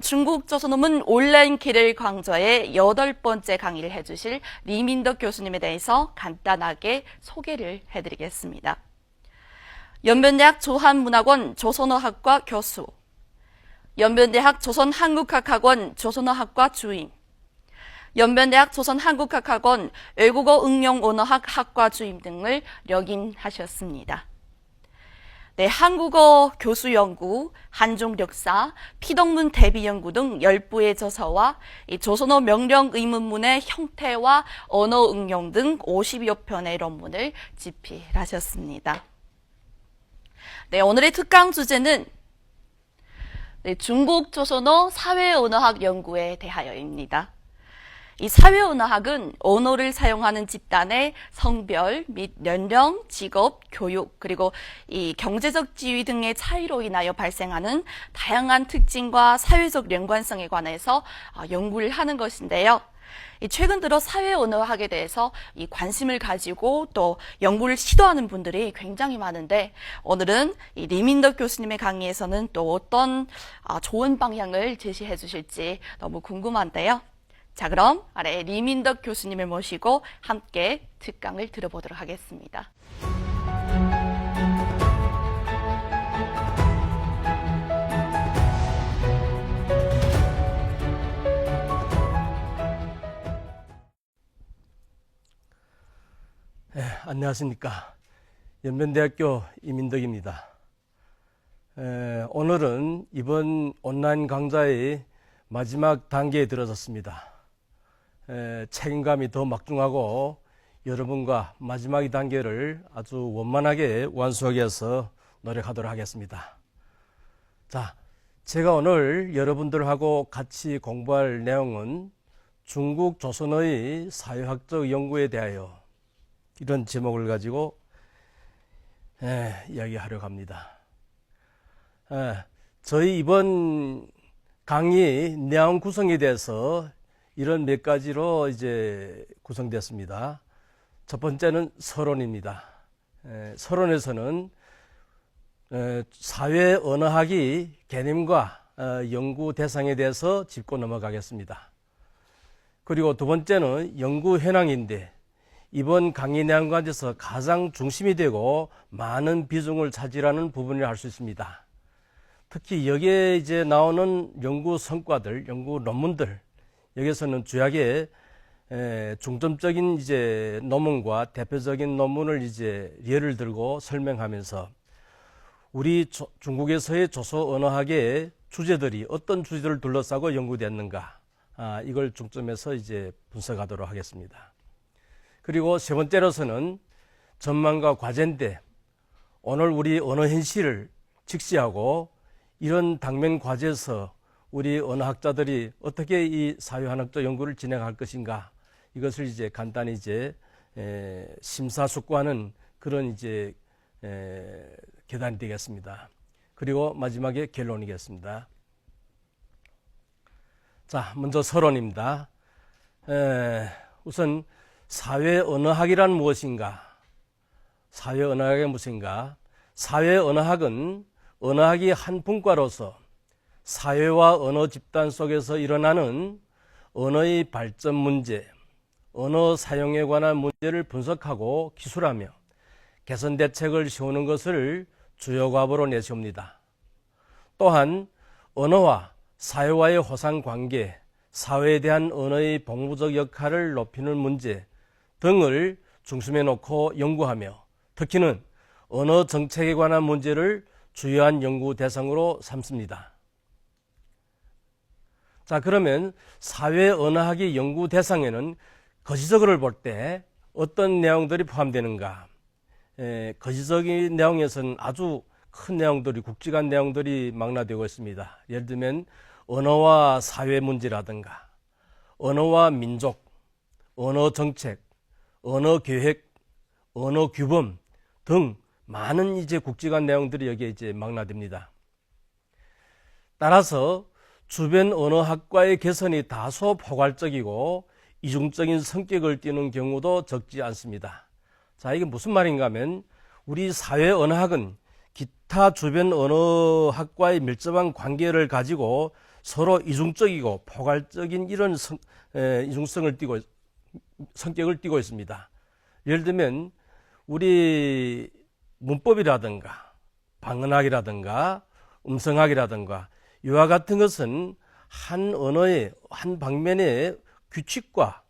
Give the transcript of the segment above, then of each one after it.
중국 조선어문 온라인 기를 강좌의 8번째 강의를 해주실 리민덕 교수님에 대해서 간단하게 소개를 해드리겠습니다. 연변대학 조한문학원 조선어학과 교수, 연변대학 조선한국학학원 조선어학과 주임, 연변대학 조선한국학학원 외국어 응용언어학 학과 주임 등을 역임하셨습니다. 네, 한국어 교수 연구, 한중 역사, 피동문 대비 연구 등 10부의 저서와 조선어 명령 의문문의 형태와 언어 응용 등 50여 편의論문을 집필하셨습니다. 네, 오늘의 특강 주제는 중국 조선어 사회언어학 연구에 대하여입니다. 이 사회언어학은 언어를 사용하는 집단의 성별 및 연령, 직업, 교육, 그리고 이 경제적 지위 등의 차이로 인하여 발생하는 다양한 특징과 사회적 연관성에 관해서 연구를 하는 것인데요. 최근 들어 사회언어학에 대해서 이 관심을 가지고 또 연구를 시도하는 분들이 굉장히 많은데, 오늘은 이 리민덕 교수님의 강의에서는 또 어떤 좋은 방향을 제시해 주실지 너무 궁금한데요. 자, 그럼 아래 리민덕 교수님을 모시고 함께 특강을 들어보도록 하겠습니다. 네, 안녕하십니까. 연변대학교 이민덕입니다. 오늘은 이번 온라인 강좌의 마지막 단계에 들어섰습니다. 책임감이 더 막중하고 여러분과 마지막 단계를 아주 원만하게 완수하기 위해서 노력하도록 하겠습니다. 자, 제가 오늘 여러분들하고 같이 공부할 내용은 중국 조선어의 사회학적 연구에 대하여 이런 제목을 가지고 이야기하려고 합니다. 저희 이번 강의 내용 구성에 대해서 이런 몇 가지로 이제 구성됐습니다. 첫 번째는 서론입니다. 서론에서는 사회 언어학의 개념과 연구 대상에 대해서 짚고 넘어가겠습니다. 그리고 두 번째는 연구 현황인데, 이번 강의 내용 가운데서 가장 중심이 되고 많은 비중을 차지하는 부분이라 할 수 있습니다. 특히 여기에 이제 나오는 연구 성과들, 연구 논문들, 여기서는 주요하게 중점적인 이제 논문과 대표적인 논문을 이제 예를 들고 설명하면서 우리 중국에서의 조선 언어학의 주제들이 어떤 주제들을 둘러싸고 연구됐는가, 이걸 중점해서 이제 분석하도록 하겠습니다. 그리고 세 번째로서는 전망과 과제인데, 오늘 우리 언어 현실을 직시하고 이런 당면 과제에서 우리 언어학자들이 어떻게 이 사회환학적 연구를 진행할 것인가, 이것을 이제 간단히 이제 심사숙고하는 그런 이제 계단이 되겠습니다. 그리고 마지막에 결론이겠습니다. 자, 먼저 서론입니다. 우선 사회언어학이란 무엇인가? 사회언어학이 무엇인가? 사회언어학은 언어학이 한 분과로서 사회와 언어 집단 속에서 일어나는 언어의 발전 문제, 언어 사용에 관한 문제를 분석하고 기술하며 개선 대책을 세우는 것을 주요 과목으로 내세웁니다. 또한 언어와 사회와의 호상 관계, 사회에 대한 언어의 복무적 역할을 높이는 문제 등을 중심에 놓고 연구하며, 특히는 언어 정책에 관한 문제를 주요한 연구 대상으로 삼습니다. 자, 그러면 사회 언어학의 연구 대상에는 거시적어를 볼 때 어떤 내용들이 포함되는가? 거시적인 내용에서는 아주 큰 내용들이, 굵직한 내용들이 망라되고 있습니다. 예를 들면 언어와 사회 문제라든가, 언어와 민족, 언어 정책, 언어 계획, 언어 규범 등 많은 이제 굵직한 내용들이 여기에 이제 망라됩니다. 따라서 주변 언어학과의 개선이 다소 포괄적이고 이중적인 성격을 띠는 경우도 적지 않습니다. 자, 이게 무슨 말인가 하면, 우리 사회 언어학은 기타 주변 언어학과의 밀접한 관계를 가지고 서로 이중적이고 포괄적인 이런 성격을 띠고 있습니다. 예를 들면 우리 문법이라든가 방언학이라든가 음성학이라든가 이와 같은 것은 한 언어의 한 방면의 규칙과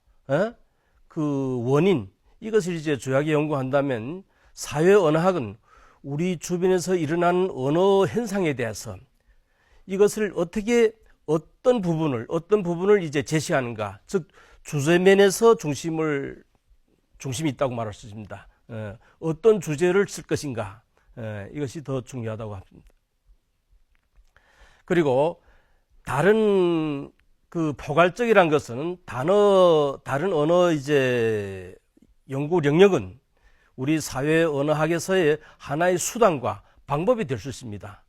그 원인, 이것을 이제 주요하게 연구한다면, 사회 언어학은 우리 주변에서 일어나는 언어 현상에 대해서 이것을 어떻게 어떤 부분을 이제 제시하는가, 즉 주제면에서 중심이 있다고 말할 수 있습니다. 어떤 주제를 쓸 것인가, 이것이 더 중요하다고 합니다. 그리고 다른 그 포괄적이란 것은 다른 언어 이제 연구 영역은 우리 사회 언어학에서의 하나의 수단과 방법이 될 수 있습니다.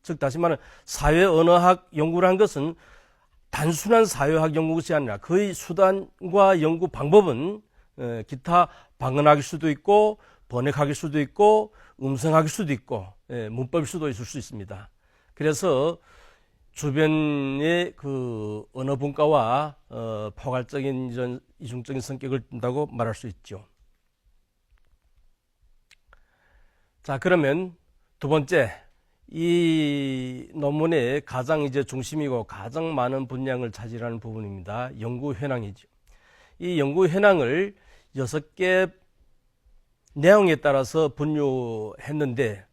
즉 다시 말하면 사회 언어학 연구라는 것은 단순한 사회학 연구것이 아니라 그의 수단과 연구 방법은 기타 방언학일 수도 있고 번역학일 수도 있고 음성학일 수도 있고 문법일 수도 있을 수 있습니다. 그래서 주변의 그 언어 분과와 포괄적인 이런 이중적인 성격을 띈다고 말할 수 있죠. 자, 그러면 두 번째, 이 논문의 가장 이제 중심이고 가장 많은 분량을 차지하는 부분입니다. 연구 현황이죠. 이 연구 현황을 6개 내용에 따라서 분류했는데,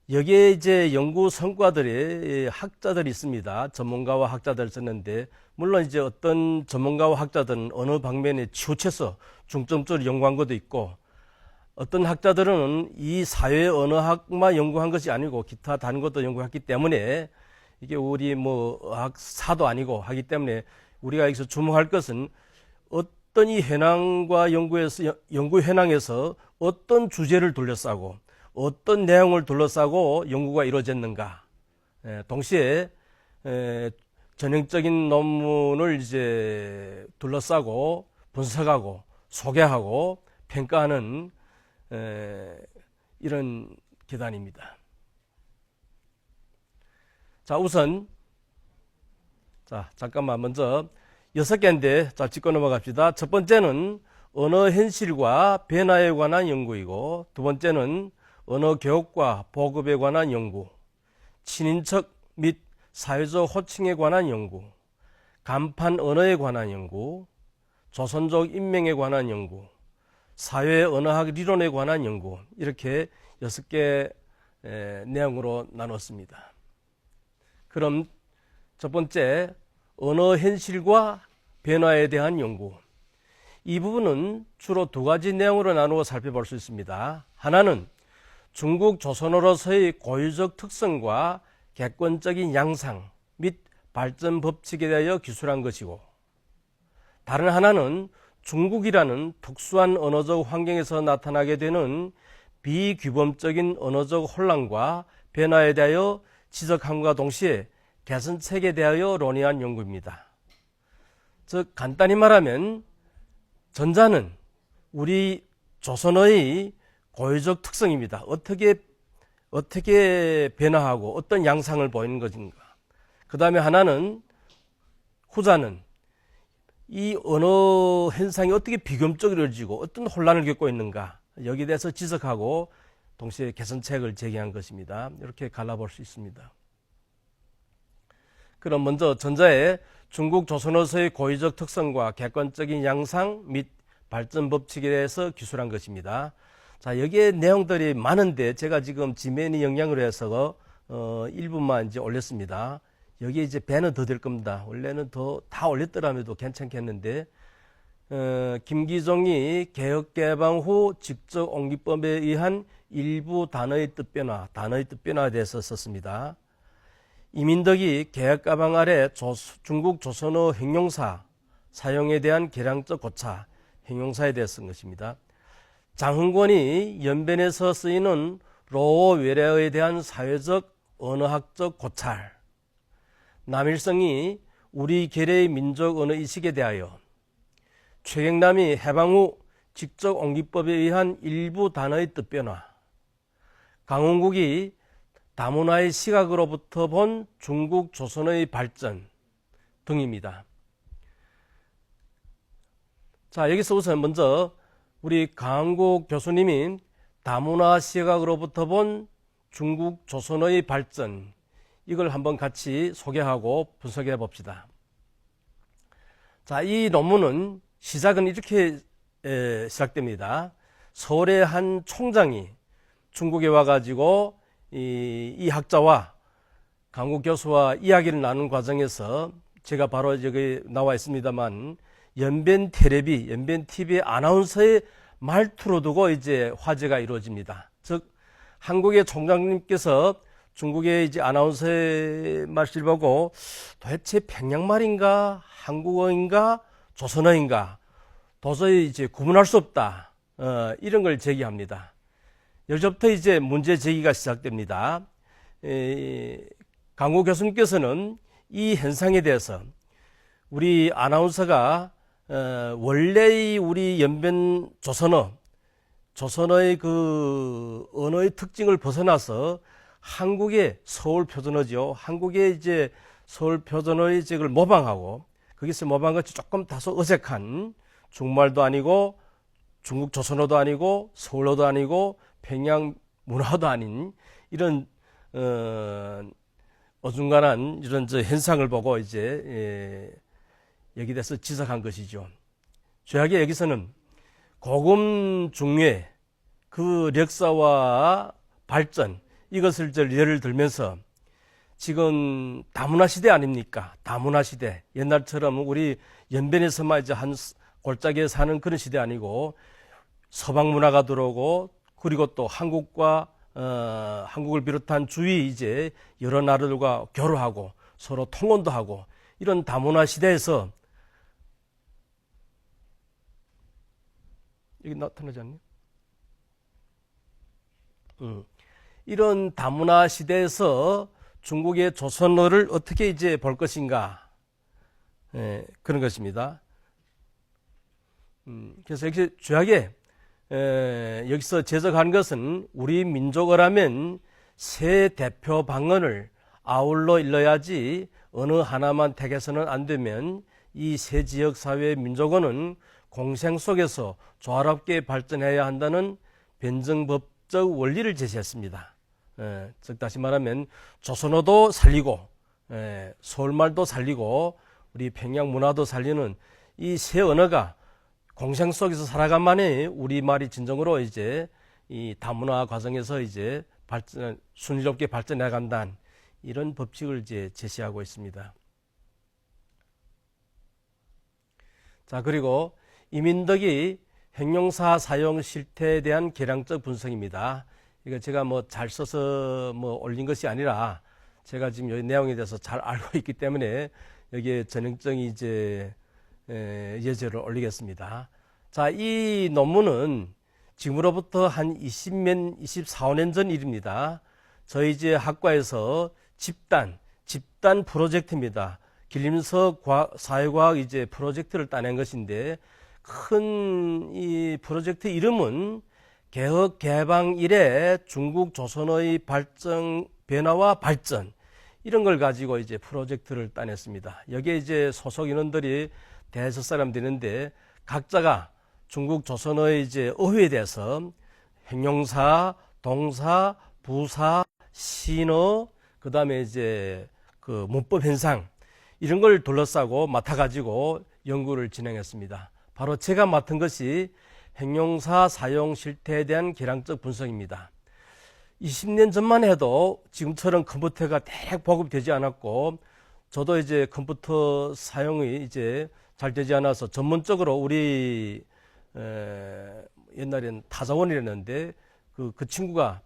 여기에 이제 연구 성과들의 학자들이 있습니다. 전문가와 학자들 썼는데, 물론 이제 어떤 전문가와 학자들은 어느 방면에 치우쳐서 중점적으로 연구한 것도 있고, 어떤 학자들은 이 사회 언어학만 연구한 것이 아니고 기타 다른 것도 연구했기 때문에, 이게 우리 뭐 학사도 아니고 하기 때문에 우리가 여기서 주목할 것은 어떤 이 현황과 연구 현황에서 어떤 주제를 둘러싸고 어떤 내용을 둘러싸고 연구가 이루어졌는가, 동시에 전형적인 논문을 이제 둘러싸고 분석하고 소개하고 평가하는 이런 계단입니다. 자, 우선 잠깐만 먼저 6개인데 짚고 넘어갑시다. 첫 번째는 언어 현실과 변화에 관한 연구이고, 두 번째는 언어 교육과 보급에 관한 연구, 친인척 및 사회적 호칭에 관한 연구, 간판 언어에 관한 연구, 조선족 인명에 관한 연구, 사회 언어학 리론에 관한 연구, 이렇게 6개 내용으로 나눴습니다. 그럼 첫 번째, 언어 현실과 변화에 대한 연구. 이 부분은 주로 두 가지 내용으로 나누어 살펴볼 수 있습니다. 하나는 중국 조선어로서의 고유적 특성과 객관적인 양상 및 발전 법칙에 대하여 기술한 것이고, 다른 하나는 중국이라는 특수한 언어적 환경에서 나타나게 되는 비규범적인 언어적 혼란과 변화에 대하여 지적함과 동시에 개선책에 대하여 논의한 연구입니다. 즉 간단히 말하면 전자는 우리 조선어의 고유적 특성입니다. 어떻게 변화하고 어떤 양상을 보이는 것인가. 그 다음에 하나는, 후자는 이 언어 현상이 어떻게 비교적으로 이루어지고 어떤 혼란을 겪고 있는가, 여기에 대해서 지적하고 동시에 개선책을 제기한 것입니다. 이렇게 갈라볼 수 있습니다. 그럼 먼저 전자의 중국 조선어서의 고유적 특성과 객관적인 양상 및 발전 법칙에 대해서 기술한 것입니다. 자, 여기에 내용들이 많은데 제가 지금 지면이 영향으로 해서 일부만 이제 올렸습니다. 여기에 이제 배는 더 될 겁니다. 원래는 더 다 올렸더라도 괜찮겠는데, 김기종이 개혁개방 후 직접옹기법에 의한 일부 단어의 뜻변화에 대해서 썼습니다. 이민덕이 개혁개방 아래 중국 조선어 형용사 사용에 대한 개량적 고차, 형용사에 대해서 쓴 것입니다. 장흥권이 연변에서 쓰이는 로어 외래어에 대한 사회적 언어학적 고찰, 남일성이 우리 계래의 민족 언어 의식에 대하여, 최경남이 해방 후 직접 옹기법에 의한 일부 단어의 뜻변화, 강원국이 다문화의 시각으로부터 본 중국 조선의 발전 등입니다. 자, 여기서 우선 먼저 우리 강한국 교수님이 다문화 시각으로부터 본 중국 조선의 발전, 이걸 한번 같이 소개하고 분석해 봅시다. 자, 이 논문은 시작은 이렇게 시작됩니다. 서울의 한 총장이 중국에 와가지고 이 학자와 강국 교수와 이야기를 나눈 과정에서 제가 바로 여기 나와 있습니다만 연변 텔레비, 연변 TV의 아나운서의 말투로 두고 이제 화제가 이루어집니다. 즉 한국의 총장님께서 중국의 이제 아나운서의 말씀을 보고 도대체 평양말인가 한국어인가 조선어인가 도저히 이제 구분할 수 없다. 이런 걸 제기합니다. 여기서부터 이제 문제 제기가 시작됩니다. 강국 교수님께서는 이 현상에 대해서 우리 아나운서가 원래의 우리 연변 조선어의 그 언어의 특징을 벗어나서 한국의 서울 표준어죠. 한국의 이제 서울 표준어의 적을 모방하고 거기서 모방한 것이 조금 다소 어색한 중국말도 아니고 중국 조선어도 아니고 서울어도 아니고 평양 문화도 아닌 이런 어중간한 이런 저 현상을 보고 이제 여기 대해서 지적한 것이죠. 죄악의 여기서는 고금 중뇌 그 역사와 발전 이것을 예를 들면서 지금 다문화 시대 아닙니까? 다문화 시대. 옛날처럼 우리 연변에서만 이제 한 골짜기에 사는 그런 시대 아니고 서방 문화가 들어오고 그리고 또 한국과 한국을 비롯한 주위 이제 여러 나라들과 교류하고 서로 통혼도 하고 이런 다문화 시대에서 여기 나타나지 않니? 이런 다문화 시대에서 중국의 조선어를 어떻게 이제 볼 것인가, 그런 것입니다. 그래서 여기 주약에 여기서 제적한 것은 우리 민족어라면 세 대표 방언을 아울러 일러야지 어느 하나만 택해서는 안 되면 이 세 지역 사회의 민족어는 공생 속에서 조화롭게 발전해야 한다는 변증법적 원리를 제시했습니다. 즉 다시 말하면 조선어도 살리고 서울말도 살리고 우리 평양 문화도 살리는 이 세 언어가 공생 속에서 살아간만에 우리말이 진정으로 이제 이 다문화 과정에서 이제 순조롭게 발전해 간다는 이런 법칙을 이제 제시하고 있습니다. 자, 그리고 이민덕이 형용사 사용 실태에 대한 계량적 분석입니다. 이거 제가 뭐 잘 써서 뭐 올린 것이 아니라 제가 지금 여기 내용에 대해서 잘 알고 있기 때문에 여기에 전형적인 이제 예제를 올리겠습니다. 자, 이 논문은 지금으로부터 한 24년 전 일입니다. 저희 이제 학과에서 집단 프로젝트입니다. 길림서 사회과학 이제 프로젝트를 따낸 것인데 큰 이 프로젝트 이름은 개혁 개방 이래 중국 조선어의 변화와 발전 이런 걸 가지고 이제 프로젝트를 따냈습니다. 여기에 이제 소속 인원들이 대여섯 사람 되는데 각자가 중국 조선어의 이제 어휘에 대해서 형용사, 동사, 부사, 신어, 그 다음에 이제 그 문법 현상 이런 걸 둘러싸고 맡아가지고 연구를 진행했습니다. 바로 제가 맡은 것이 형용사 사용 실태에 대한 계량적 분석입니다. 20년 전만 해도 지금처럼 컴퓨터가 대략 보급되지 않았고 저도 이제 컴퓨터 사용이 이제 잘 되지 않아서 전문적으로 우리 옛날엔 타자원이랬는데 그 친구가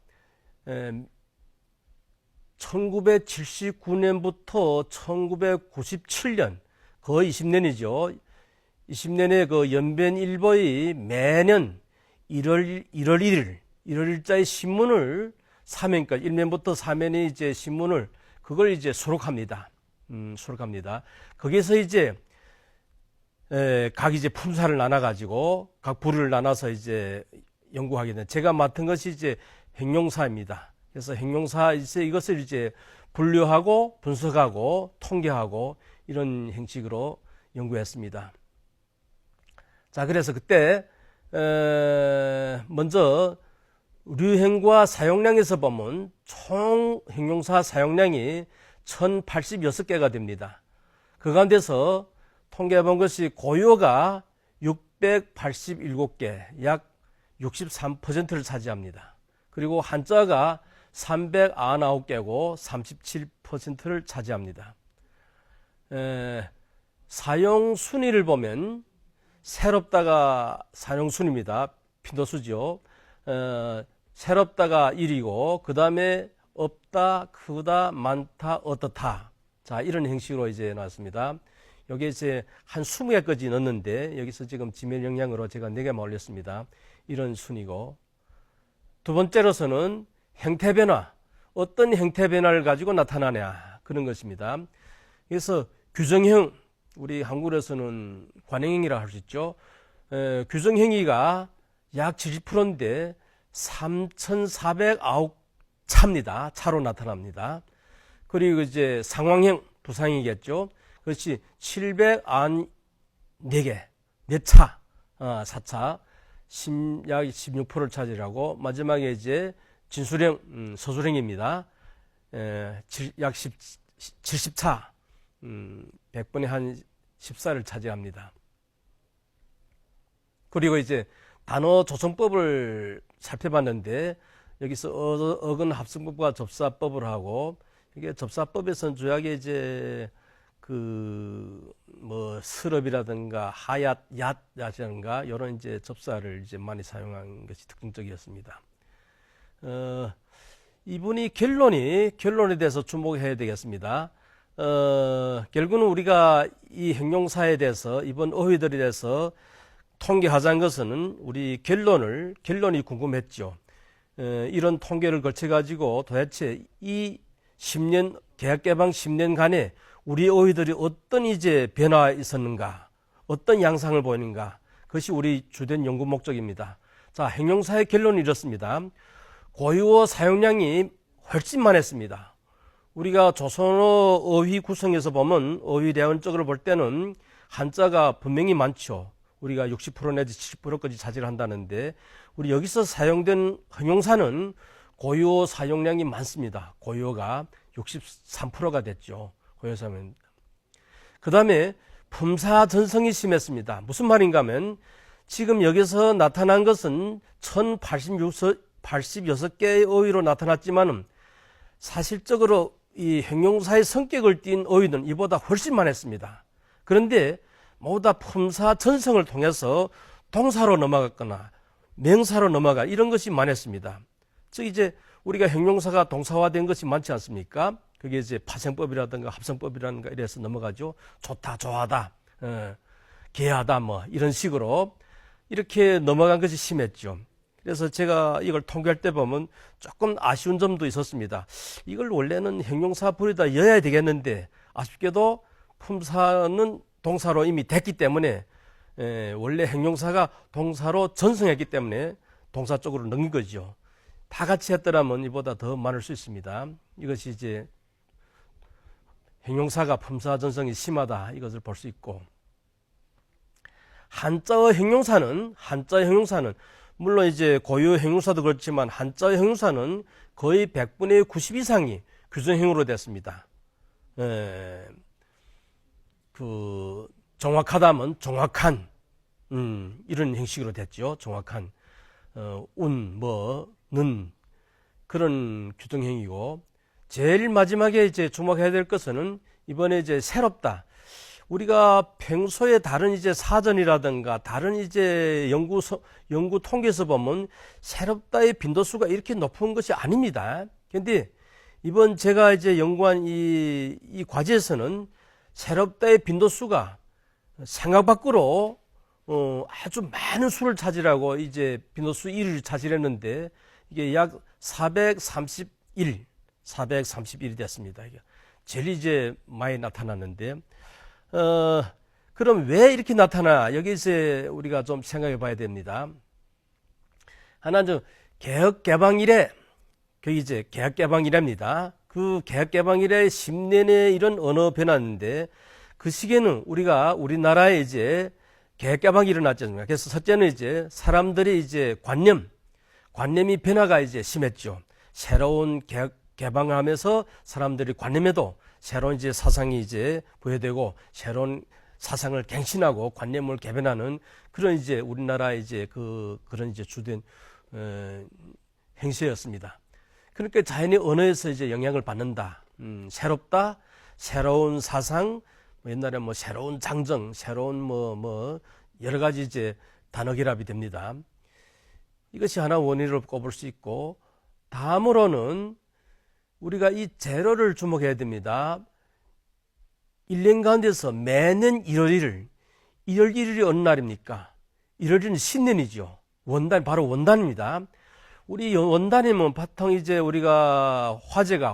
1979년부터 1997년 거의 20년이죠. 20년에 그 연변일보의 매년 1월 1일자의 신문을 3면까지 1면부터 4면의 이제 신문을 그걸 이제 수록합니다. 수록합니다. 거기서 이제 각 이제 품사를 나눠 가지고 각 부류를 나눠서 이제 연구하게 된 제가 맡은 것이 이제 형용사입니다. 그래서 형용사 이것을 이제 분류하고 분석하고 통계하고 이런 형식으로 연구했습니다. 자, 그래서 그때 먼저 류행과 사용량에서 보면 총 형용사 사용량이 1086개가 됩니다. 그 가운데서 통계해본 것이 고유어가 687개, 약 63%를 차지합니다. 그리고 한자가 399개고 37%를 차지합니다. 사용 순위를 보면 새롭다가 사용 순위입니다. 빈도수죠. 새롭다가 1이고 그 다음에 없다, 크다, 많다, 어떻다. 자, 이런 형식으로 이제 나왔습니다. 여기에 이제 한 20개까지 넣었는데 여기서 지금 지면 영향으로 제가 4개만 올렸습니다. 이런 순위고, 두 번째로서는 형태 변화, 어떤 형태 변화를 가지고 나타나냐 그런 것입니다. 그래서 규정형, 우리 한국에서는 관행형이라고 할 수 있죠. 규정행위가 약 70%인데 3,409차입니다. 차로 나타납니다. 그리고 이제 상황형, 부상이겠죠. 그것이 794개, 4차, 4차, 약 16%를 차지하고, 마지막에 이제 진술형, 서술형입니다. 약 70차, 100분의 한 14를 차지합니다. 그리고 이제 단어 조성법을 살펴봤는데, 여기서 어근 합성법과 접사법을 하고, 이게 접사법에서는 주약에 이제 스럽이라든가 하얏, 얏이라든가 이런 이제 접사를 이제 많이 사용한 것이 특징적이었습니다. 이분이 결론에 대해서 주목해야 되겠습니다. 결국은 우리가 이 형용사에 대해서 이번 어휘들에 대해서 통계하자는 것은 우리 결론이 궁금했죠. 이런 통계를 거쳐 가지고 도대체 이 10년 개학 개방 10년간에 우리 어휘들이 어떤 이제 변화가 있었는가, 어떤 양상을 보이는가, 그것이 우리 주된 연구 목적입니다. 자, 형용사의 결론은 이렇습니다. 고유어 사용량이 훨씬 많았습니다. 우리가 조선어 어휘 구성에서 보면 어휘 대원적으로 볼 때는 한자가 분명히 많죠. 우리가 60% 내지 70%까지 차지를 한다는데, 우리 여기서 사용된 형용사는 고유어 사용량이 많습니다. 고유어가 63%가 됐죠. 고유어사면. 그 다음에 품사 전성이 심했습니다. 무슨 말인가 하면 지금 여기서 나타난 것은 1086개의 어휘로 나타났지만 사실적으로 이 형용사의 성격을 띈 어휘는 이보다 훨씬 많았습니다. 그런데 모두 다 품사 전성을 통해서 동사로 넘어갔거나 명사로 넘어가 이런 것이 많았습니다. 즉 이제 우리가 형용사가 동사화된 것이 많지 않습니까? 그게 이제 파생법이라든가 합성법이라든가 이래서 넘어가죠. 좋다, 좋아하다, 개하다 뭐 이런 식으로 이렇게 넘어간 것이 심했죠. 그래서 제가 이걸 통계할 때 보면 조금 아쉬운 점도 있었습니다. 이걸 원래는 형용사 부리다 여야 되겠는데 아쉽게도 품사는 동사로 이미 됐기 때문에 원래 형용사가 동사로 전성했기 때문에 동사 쪽으로 넘긴 거죠. 다 같이 했더라면 이보다 더 많을 수 있습니다. 이것이 이제 형용사가 품사 전성이 심하다 이것을 볼 수 있고, 한자어 형용사는 물론 이제 고유 형용사도 그렇지만 한자어 형용사는 거의 100분의 90 이상이 규정형으로 됐습니다. 정확하다면 정확한 이런 형식으로 됐죠. 정확한 는 그런 규정형이고, 제일 마지막에 이제 주목해야 될 것은 이번에 이제 새롭다. 우리가 평소에 다른 이제 사전이라든가 다른 이제 연구 통계에서 보면 새롭다의 빈도수가 이렇게 높은 것이 아닙니다. 그런데 이번 제가 이제 연구한 이 과제에서는 새롭다의 빈도수가 생각 밖으로 아주 많은 수를 차지하고 이제 빈도수 1위를 차지했는데 이게 약 431이 됐습니다. 이게 제일 이제 많이 나타났는데, 그럼 왜 이렇게 나타나? 여기서 우리가 좀 생각해 봐야 됩니다. 하나는 개혁 개방 이래 그게 이제 개혁개방이랍니다. 그 개혁개방이래 10년의 이런 언어 변화인데 그 시기에는 우리나라에 이제 개혁개방이 일어났지 않습니까? 그래서 첫째는 이제 사람들이 이제 관념이 변화가 이제 심했죠. 새로운 개방을 하면서 사람들이 관념에도 새로운 이제 사상이 이제 부여되고 새로운 사상을 갱신하고 관념을 개변하는 그런 이제 우리나라의 이제 그런 이제 주된 행세였습니다. 그러니까 자연히 언어에서 이제 영향을 받는다. 새롭다, 새로운 사상, 옛날에 뭐 새로운 장정, 새로운 여러 가지 이제 단어 결합이 됩니다. 이것이 하나 원인으로 꼽을 수 있고, 다음으로는 우리가 이 재료를 주목해야 됩니다. 1년 가운데서 매년 1월 1일이 어느 날입니까? 1월 1일은 신년이죠. 바로 원단입니다. 우리 원단이면 보통 이제 우리가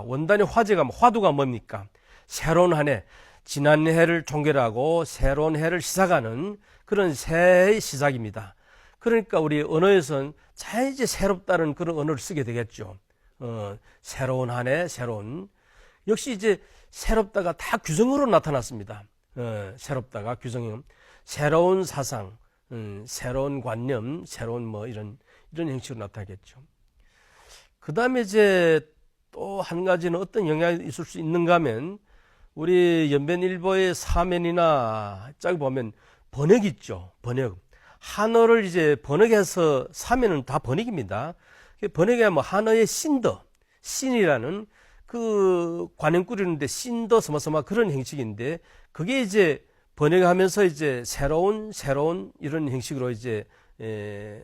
원단의 화제가, 화두가 뭡니까? 새로운 한 해, 지난 해를 종결하고 새로운 해를 시작하는 그런 새해의 시작입니다. 그러니까 우리 언어에서는 이제 새롭다는 그런 언어를 쓰게 되겠죠. 새로운 한 해, 역시 이제 새롭다가 다 규성으로 나타났습니다. 새롭다가 규성형, 새로운 사상, 새로운 관념, 새로운 이런 형식으로 나타나겠죠. 그 다음에 이제 또 한 가지는 어떤 영향이 있을 수 있는가 하면, 우리 연변일보의 사면이나 쫙 보면 번역 있죠. 번역. 한어를 이제 번역해서 사면은 다 번역입니다. 번역에 한어의 신이라는 그 관행 꾸리는데 신더 서머서마 그런 형식인데, 그게 이제 번역하면서 이제 새로운 이런 형식으로 이제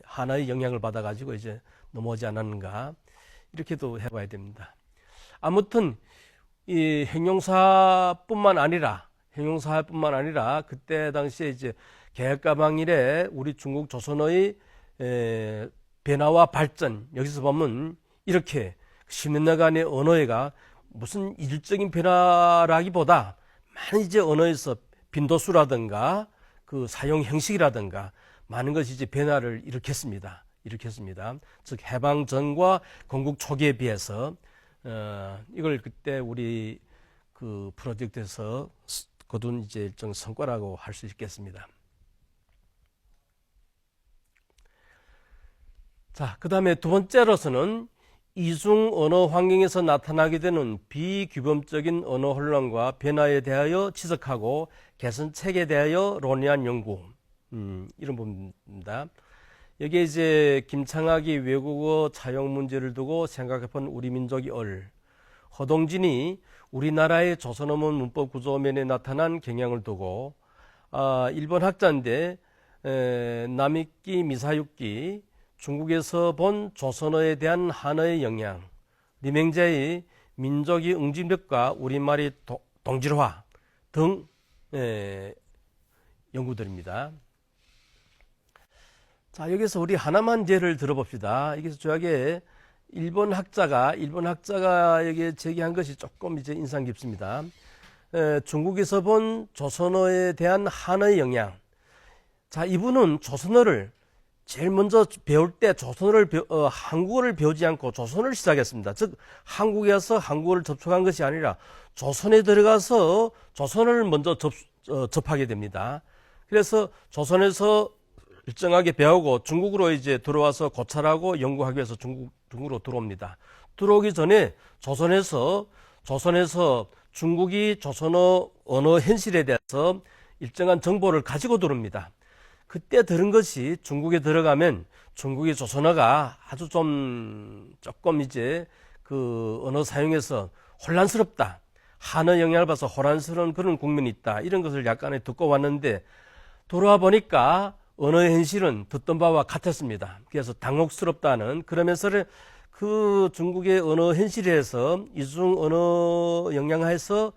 하나의 영향을 받아가지고 이제 넘어오지 않았는가, 이렇게도 해봐야 됩니다. 아무튼 이 형용사뿐만 아니라 그때 당시에 이제 개혁개방 이래 우리 중국 조선어의 변화와 발전, 여기서 보면 이렇게 10년간의 언어가 무슨 일적인 변화라기보다 많은 이제 언어에서 빈도수라든가 그 사용 형식이라든가 많은 것이 이제 변화를 일으켰습니다. 즉 해방 전과 건국 초기에 비해서 이걸 그때 우리 그 프로젝트에서 거둔 이제 일정 성과라고 할 수 있겠습니다. 자, 그 다음에 두 번째로서는 이중 언어 환경에서 나타나게 되는 비규범적인 언어 혼란과 변화에 대하여 지적하고 개선책에 대하여 논의한 연구, 이런 부분입니다. 여기에 이제 김창학이 외국어 차용 문제를 두고 생각해본 우리 민족의 허동진이 우리나라의 조선어문 문법 구조면에 나타난 경향을 두고, 일본 학자인데 나미키 미사유키 중국에서 본 조선어에 대한 한어의 영향, 리맹자의 민족의 응집력과 우리말의 동질화 등 연구들입니다. 자, 여기서 우리 하나만 예를 들어봅시다. 여기서 저에게 일본 학자가 여기에 제기한 것이 조금 이제 인상 깊습니다. 중국에서 본 조선어에 대한 한어의 영향. 자, 이분은 조선어를 제일 먼저 배울 때 한국어를 배우지 않고 조선어를 시작했습니다. 즉, 한국에 와서 한국어를 접촉한 것이 아니라 조선에 들어가서 조선어를 먼저 접하게 됩니다. 그래서 조선에서 일정하게 배우고 중국으로 이제 들어와서 고찰하고 연구하기 위해서 중국으로 들어옵니다. 들어오기 전에 조선에서 중국이 조선어 언어 현실에 대해서 일정한 정보를 가지고 들어옵니다. 그때 들은 것이 중국에 들어가면 중국의 조선어가 아주 조금 이제 그 언어 사용에서 혼란스럽다. 한어 영향을 받아서 혼란스러운 그런 국면이 있다. 이런 것을 약간의 듣고 왔는데 돌아와 보니까 언어의 현실은 듣던 바와 같았습니다. 그래서 당혹스럽다는, 그러면서 그 중국의 언어 현실에서 이중 언어 영향하에서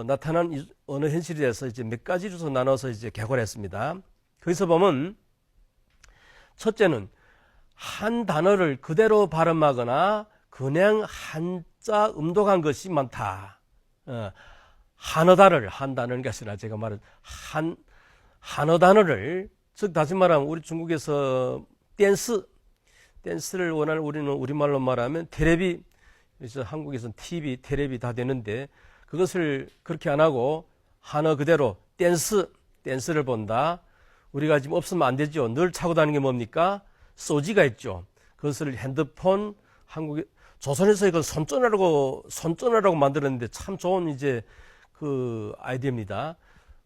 나타난 언어 현실에 대해서 이제 몇 가지로 나눠서 이제 개괄했습니다. 거기서 보면 첫째는 한 단어를 그대로 발음하거나 그냥 한자 음독한 것이 많다. 한어 단어를 것이라 제가 말한 한어 단어를, 즉 다시 말하면 우리 중국에서 댄스를 원하는 우리는 우리말로 말하면 테레비, 그래서 한국에서는 TV, 테레비 다 되는데 그것을 그렇게 안 하고 한어 그대로 댄스를 본다. 우리가 지금 없으면 안 되죠. 늘 차고 다니는 게 뭡니까? 소지가 있죠. 그것을 핸드폰, 한국에 조선에서 이걸 손전화라고 만들었는데 참 좋은 이제 그 아이디어입니다.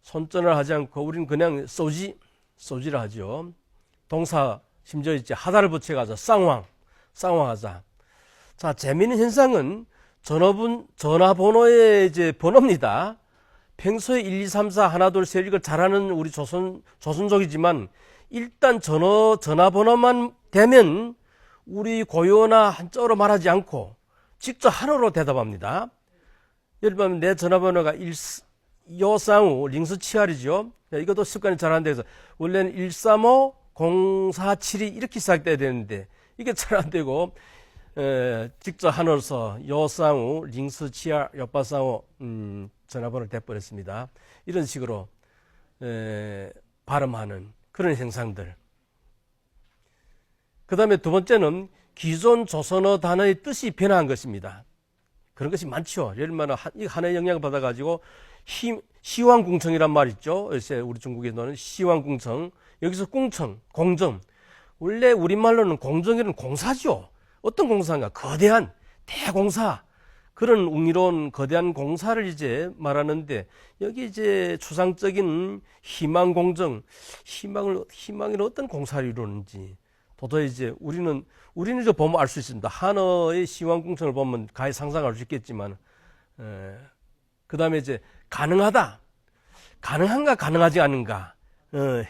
손전화를 하지 않고 우리는 그냥 소지라 하죠. 동사 심지어 이제 하다를 붙여가지고 쌍황하자. 자, 재미있는 현상은 전화번호의 이제 번호입니다. 평소에 1, 2, 3, 4, 하나, 둘, 셋 이걸 잘하는 우리 조선족이지만 일단 전화번호만 되면 우리 고유어나 한자어로 말하지 않고 직접 한어로 대답합니다. 예를 들면 내 전화번호가 요쌍우 링스치알이죠. 이것도 습관이 잘 안 돼서 원래는 135-0472 이렇게 시작돼야 되는데 이게 잘 안 되고 직접 한어로서 요쌍우 링스치알 요빠쌍우 전화번호를 대버렸습니다. 이런 식으로 발음하는 그런 현상들. 그 다음에 두 번째는 기존 조선어 단어의 뜻이 변화한 것입니다. 그런 것이 많죠. 예를 들면 하나의 영향을 받아가지고 시황궁청이란 말 있죠. 요새 우리 중국에서는 시황궁청. 여기서 궁청, 공정. 원래 우리말로는 공정이란 공사죠. 어떤 공사인가? 거대한 대공사. 그런 웅이로운 거대한 공사를 이제 말하는데 여기 이제 추상적인 희망공정, 희망이 어떤 공사를 이루는지 도저히 이제 우리는 이제 보면 알 수 있습니다. 한어의 시황궁청을 보면 가히 상상할 수 있겠지만, 그 다음에 이제 가능하다, 가능한가 가능하지 않은가,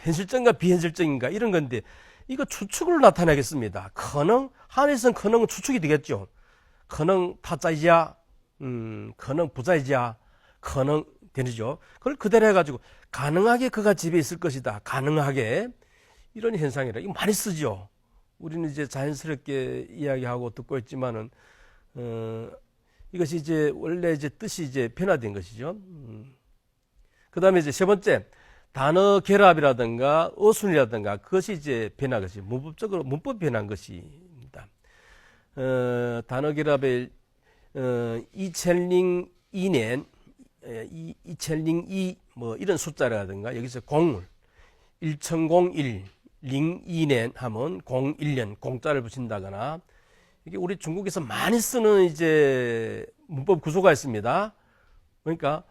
현실적인가 비현실적인가 이런 건데 이거 추측으로 나타내겠습니다. 한에서는 커능은 추측이 되겠죠. 커능 타짜이자, 커능 부자이자, 커능 되죠. 그걸 그대로 해가지고 가능하게 그가 집에 있을 것이다. 가능하게 이런 현상이라 이거 많이 쓰죠. 우리는 이제 자연스럽게 이야기하고 듣고 있지만은 이것이 이제 원래 이제 뜻이 이제 변화된 것이죠. 그 다음에 이제 세 번째 단어 결합이라든가 어순이라든가 그것이 이제 변한 것이 문법적으로 문법 변한 것입니다. 단어 결합의 이첼링 2년 이첼링 2 뭐 이런 숫자라든가 여기서 공을 1001 링 2년 하면 01년 공자를 붙인다거나 이게 우리 중국에서 많이 쓰는 이제 문법 구조가 있습니다. 그러니까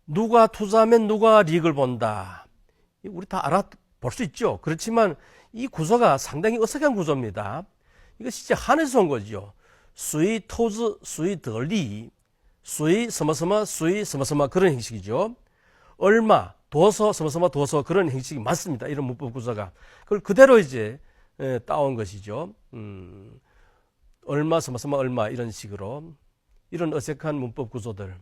누가 투자하면 누가 리익을 본다. 우리 다 알아볼 수 있죠. 그렇지만 이 구조가 상당히 어색한 구조입니다. 이것이 이제 한에서 온 거죠. 수의 토즈, 수의 덜리, 수의 스머스머, 수의 스머스머 그런 형식이죠. 얼마, 도서, 스머스머, 도서 그런 형식이 많습니다. 이런 문법 구조가. 그걸 그대로 이제 따온 것이죠. 얼마, 스머스머, 얼마 이런 식으로 이런 어색한 문법 구조들.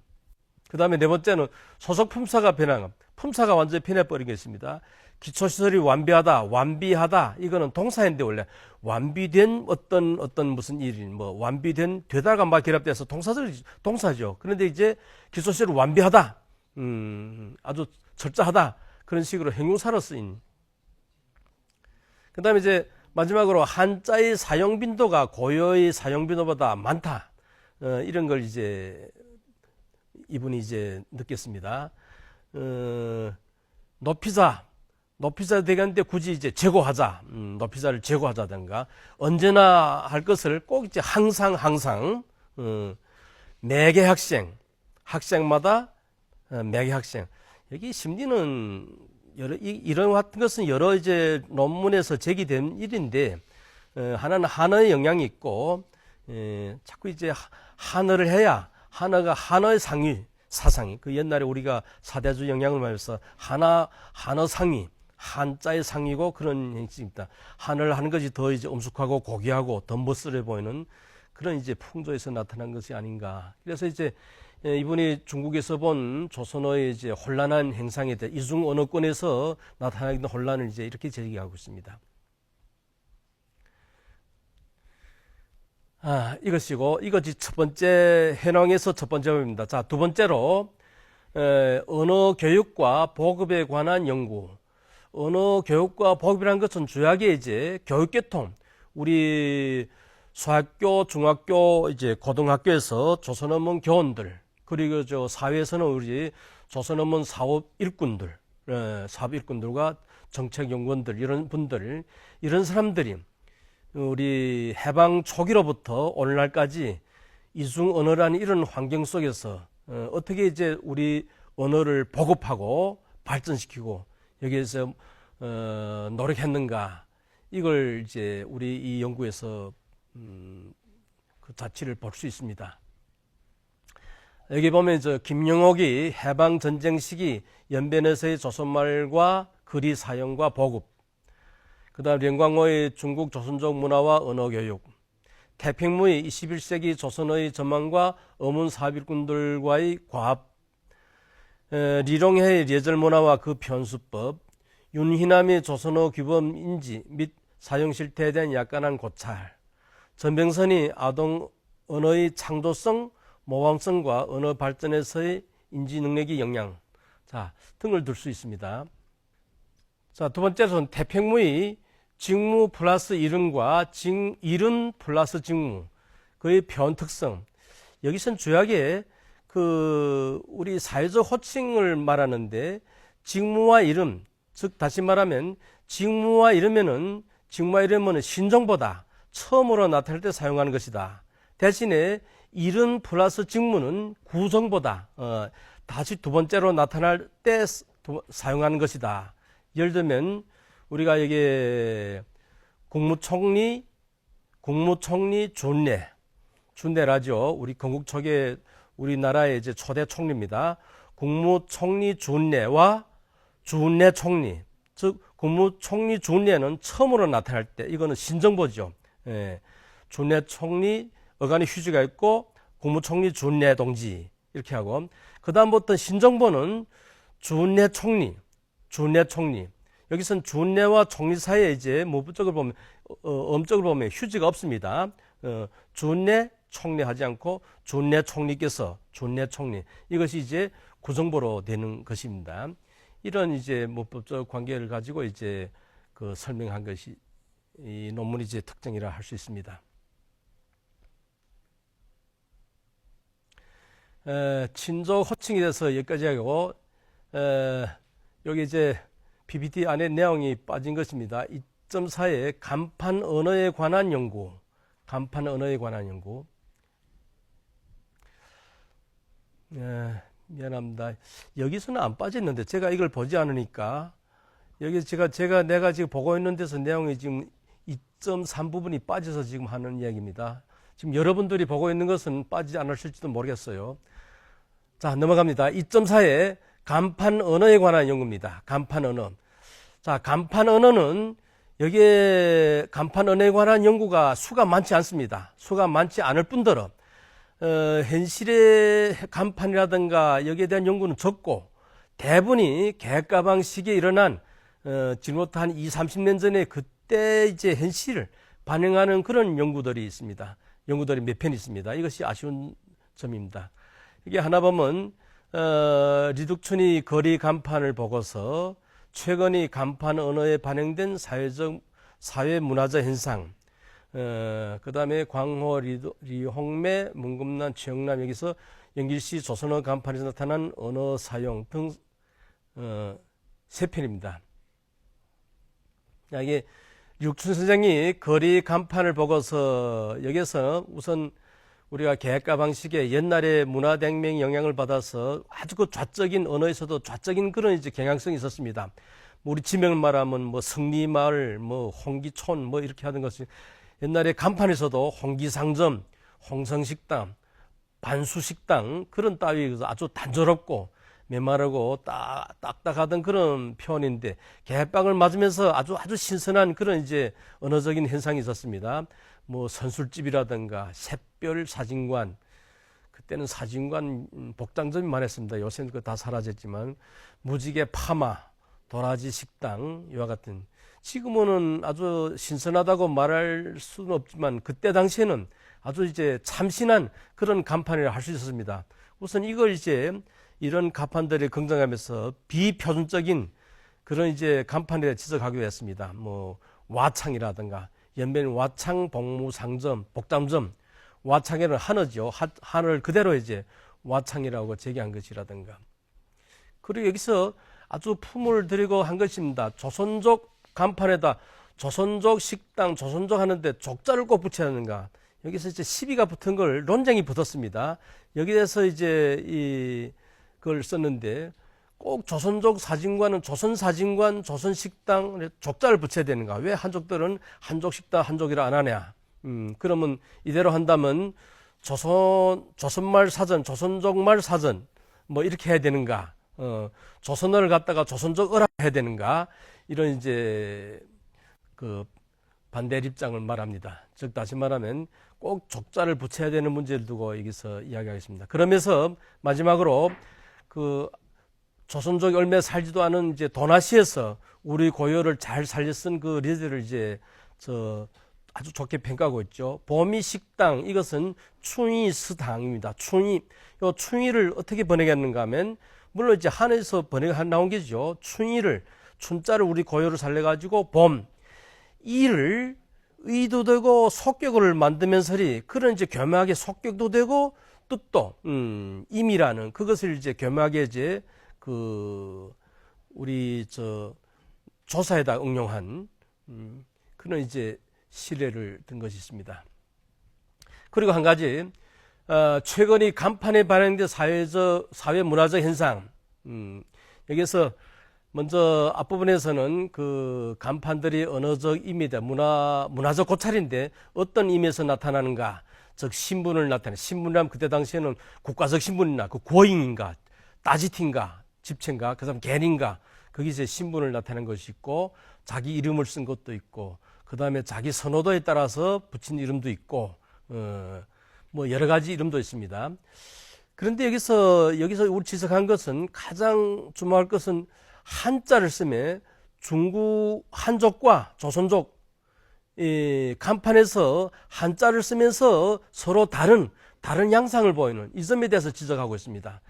그 다음에 네 번째는 소속 품사가 변한, 품사가 완전히 변해버린 게 있습니다. 기초시설이 완비하다. 이거는 동사인데 원래 완비된 어떤 무슨 일인, 뭐 완비된 되다가 막 결합돼서 동사죠. 그런데 이제 기초시설이 완비하다. 아주 철저하다. 그런 식으로 형용사로 쓰인. 그 다음에 이제 마지막으로 한자의 사용 빈도가 고유어의 사용 빈도보다 많다. 이런 걸 이제 이분이 이제 느꼈습니다. 높이자 되겠는데 굳이 이제 제고하자, 높이자를 제고하자든가 언제나 할 것을 꼭 이제 항상 매개 학생마다 매개 학생. 여기 심리는 이런 같은 것은 여러 이제 논문에서 제기된 일인데 하나는 한어의 영향이 있고 자꾸 이제 한어를 해야 한어가 한어의 상위 사상이 그 옛날에 우리가 사대주 영향을 받아서 한어 상위 한자의 상위고 그런 형식입니다. 한어를 하는 것이 더 이제 엄숙하고 고귀하고 더 멋스러워 보이는 그런 이제 풍조에서 나타난 것이 아닌가. 그래서 이제 이분이 중국에서 본 조선어의 이제 혼란한 행상에 대해 이중 언어권에서 나타나는 혼란을 이제 이렇게 제기하고 있습니다. 이것이 첫 번째 해낭에서 첫 번째 부분입니다. 자, 두 번째로 언어 교육과 보급에 관한 연구. 언어 교육과 보급이라는 것은 주요하게 이제 교육계통, 우리 소학교, 중학교, 이제 고등학교에서 조선어문 교원들, 그리고 저 사회에서는 우리 조선어문 사업 일꾼들, 사업 일꾼들과 정책 연구원들, 이런 분들, 이런 사람들이 우리 해방 초기로부터 오늘날까지 이중 언어라는 이런 환경 속에서 어떻게 이제 우리 언어를 보급하고 발전시키고 여기에서 노력했는가, 이걸 이제 우리 이 연구에서 그 자취를 볼 수 있습니다. 여기 보면 저 김영옥이 해방 전쟁 시기 연변에서의 조선말과 글의 사용과 보급, 그다음 령광호의 중국 조선족 문화와 언어 교육, 태평무의 21세기 조선어의 전망과 어문 사업일꾼들과의 과합, 리롱해의 예절 문화와 그 편수법, 윤희남의 조선어 규범 인지 및 사용 실태에 대한 약간한 고찰, 전병선이 아동 언어의 창조성, 모방성과 언어 발전에서의 인지 능력의 영향, 자, 등을 들 수 있습니다. 자, 두 번째로는 태평무의 직무 플러스 이름과 이름 플러스 직무, 그의 표현 특성. 여기서는 주요하게 우리 사회적 호칭을 말하는데, 직무와 이름, 즉 다시 말하면 직무와 이름은 신종보다 처음으로 나타날 때 사용하는 것이다. 대신에 이름 플러스 직무는 구성보다 다시 두 번째로 나타날 때 사용하는 것이다. 예를 들면 우리가 여기 국무총리 준내라죠. 우리 건국초기 우리나라의 이제 초대 총리입니다. 국무총리 준내와 준내 총리, 즉 국무총리 준내는 처음으로 나타날 때, 이거는 신정보죠. 준내 총리 어간의 휴지가 있고 국무총리 준내 동지 이렇게 하고, 그 다음부터 신정보는 준내 총리. 여기서는 준내와 총리 사이에 이제 무부적으로 보면 엄적으로 보면 휴지가 없습니다. 준내 총리 하지 않고 준내 총리께서 준내 총리, 이것이 이제 구정보로 되는 것입니다. 이런 이제 문법적 관계를 가지고 이제 설명한 것이 이 논문의 이제 특징이라 할 수 있습니다. 친족 호칭에 대해서 여기까지 하고, 여기 이제 PPT 안에 내용이 빠진 것입니다. 2.4의 간판 언어에 관한 연구. 미안합니다. 여기서는 안 빠졌는데 제가 이걸 보지 않으니까, 여기 내가 지금 보고 있는 데서 내용이 지금 2.3 부분이 빠져서 지금 하는 이야기입니다. 지금 여러분들이 보고 있는 것은 빠지지 않으실지도 모르겠어요. 자, 넘어갑니다. 2.4의 간판 언어에 관한 연구입니다. 간판 언어. 자, 간판 언어는 여기에 간판 언어에 관한 연구가 수가 많지 않습니다. 수가 많지 않을 뿐더러 현실의 간판이라든가 여기에 대한 연구는 적고, 대부분이 계획가방 시기에 일어난 지금부터 한 20-30년 전에 그때 이제 현실을 반영하는 그런 연구들이 있습니다. 연구들이 몇 편 있습니다. 이것이 아쉬운 점입니다. 이게 하나 보면 리둑춘이 거리 간판을 보고서 최근의 간판 언어에 반영된 사회 문화적 현상, 그 다음에 광호, 리홍매, 문금란, 최영남, 여기서 영길시 조선어 간판에서 나타난 언어 사용 등 3편입니다. 이게 류춘 선생이 거리 간판을 보고서 여기서 우선 우리가 계획가 방식의 옛날의 문화대혁명 영향을 받아서 아주 그 좌적인 언어에서도 좌적인 그런 이제 경향성이 있었습니다. 우리 지명을 말하면 뭐 성리마을, 뭐 홍기촌, 뭐 이렇게 하는 것이 옛날에 간판에서도 홍기상점, 홍성식당, 반수식당 그런 따위 아주 단조롭고 메마르고 딱딱하던 그런 표현인데, 개방을 맞으면서 아주 신선한 그런 이제 언어적인 현상이 있었습니다. 뭐 선술집이라든가 샛별 사진관, 그때는 사진관 복장점이 많았습니다. 요새는 그거 다 사라졌지만, 무지개 파마, 도라지 식당 이와 같은, 지금은 아주 신선하다고 말할 수는 없지만 그때 당시에는 아주 이제 참신한 그런 간판이라 할 수 있었습니다. 우선 이걸 이제 이런 간판들을 긍정하면서 비표준적인 그런 이제 간판에 지적하기로 했습니다. 뭐 와창이라든가 연변 와창, 복무, 상점, 복담점. 와창에는 한어죠. 한을 그대로 이제 와창이라고 제기한 것이라든가. 그리고 여기서 아주 품을 들이고 한 것입니다. 조선족 간판에다 조선족 식당, 조선족 하는데 족자를 꼭 붙여야 하는가. 여기서 이제 시비가 붙은 걸 논쟁이 붙었습니다. 여기에서 이제 그걸 썼는데 꼭 조선족 사진관은 조선사진관, 조선식당, 족자를 붙여야 되는가. 왜 한족들은 한족식당, 한족이라 안 하냐. 그러면 이대로 한다면 조선말 사전, 조선족말 사전, 뭐 이렇게 해야 되는가. 조선어를 갖다가 조선족어라 해야 되는가. 이런 이제 그 반대 입장을 말합니다. 즉 다시 말하면 꼭 족자를 붙여야 되는 문제를 두고 여기서 이야기하겠습니다. 그러면서 마지막으로 그 조선족이 얼마 살지도 않은 이제 도나시에서 우리 고유를 잘 살려 쓴 그 리더를 이제 아주 좋게 평가하고 있죠. 보미 식당, 이것은 충의스당입니다. 요 충의를 어떻게 번역했는가 하면, 물론 이제 한에서 나온 게죠. 춘자를 우리 고유를 살려가지고 이를 의도 되고 속격을 만들면서리 그런 이제 교묘하게 속격도 되고 뜻도 임이라는 그것을 이제 교묘하게 이제 우리 조사에다 응용한 그런 이제 시례를 든 것이 있습니다. 그리고 한 가지 최근에 간판에 발행된 사회 문화적 현상, 여기서 먼저 앞부분에서는 그 간판들이 언어적 의미다, 문화적 고찰인데 어떤 의미에서 나타나는가, 즉 신분을 나타내. 신분이라면 그때 당시에는 국가적 신분이나 그 고잉인가, 따지틴가, 집체인가, 그 다음 갠인가, 거기 이제 신분을 나타내는 것이 있고, 자기 이름을 쓴 것도 있고, 그 다음에 자기 선호도에 따라서 붙인 이름도 있고, 뭐 여러 가지 이름도 있습니다. 그런데 여기서 우리 지적한 것은 가장 주목할 것은 한자를 쓰면 중국 한족과 조선족 간판에서 한자를 쓰면서 서로 다른 양상을 보이는 이 점에 대해서 지적하고 있습니다.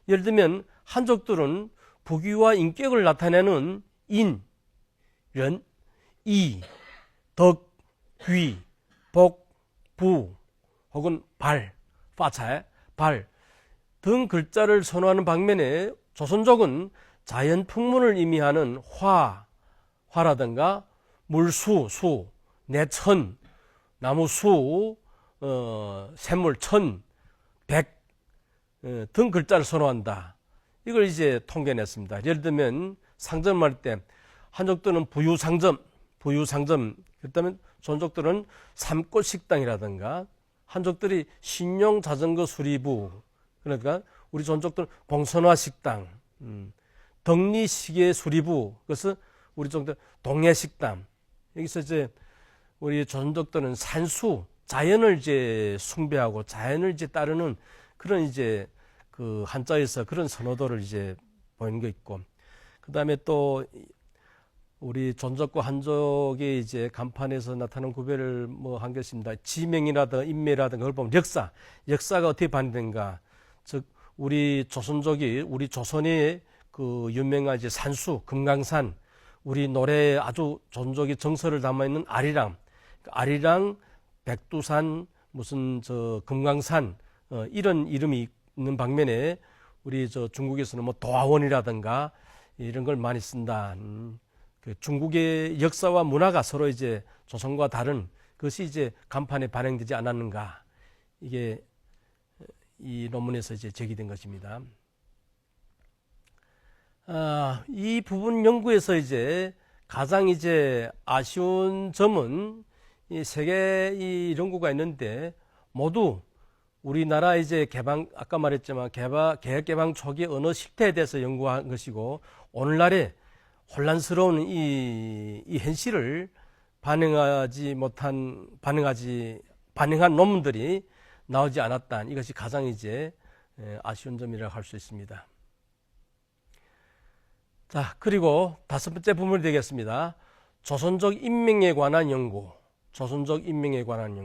예를 들면 한족들은 부귀와 인격을 나타내는 인, 연, 이, 덕, 귀, 복, 부 혹은 발, 파차의 발 등 글자를 선호하는 반면에 조선족은 자연 풍문을 의미하는 화라든가 물수, 내천, 나무수, 샘물, 천, 백 등 글자를 선호한다. 이걸 이제 통계냈습니다. 예를 들면 상점을 할 때 한족들은 부유상점, 그렇다면 조선족들은 삼꽃식당이라든가 한족들이 신용자전거 수리부, 그러니까 우리 조선족들은 공선화식당, 덕리시계 수리부, 그것은 우리 조선족들 동해식당. 여기서 이제 우리 조선족들은 산수, 자연을 이제 숭배하고 자연을 이제 따르는 그런 이제 그 한자에서 그런 선호도를 이제 보이는 게 있고, 그 다음에 또 우리 존족과 한족의 이제 간판에서 나타나는 구별을 뭐 한 것입니다. 지명이라든 인매라든 그걸 보면 역사가 어떻게 반영된가. 즉 우리 조선족이 우리 조선의 그 유명한 이제 산수 금강산, 우리 노래에 아주 조선족의 정서를 담아 있는 아리랑, 백두산, 무슨 금강산 이런 이름이 있는 방면에 우리 중국에서는 뭐 도화원이라든가 이런 걸 많이 쓴다. 그 중국의 역사와 문화가 서로 이제 조선과 다른 것이 이제 간판에 반영되지 않았는가. 이게 이 논문에서 이제 제기된 것입니다. 이 부분 연구에서 이제 가장 이제 아쉬운 점은 이 세 개의 연구가 있는데 모두 우리나라 이제 아까 말했지만 개혁 개방 초기 언어 실태에 대해서 연구한 것이고, 오늘날의 혼란스러운 이 현실을 반영한 논문들이 나오지 않았다. 이것이 가장 이제 아쉬운 점이라고 할 수 있습니다. 자, 그리고 다섯 번째 부분이 되겠습니다. 조선족 인명에 관한 연구. 조선족 인명에 관한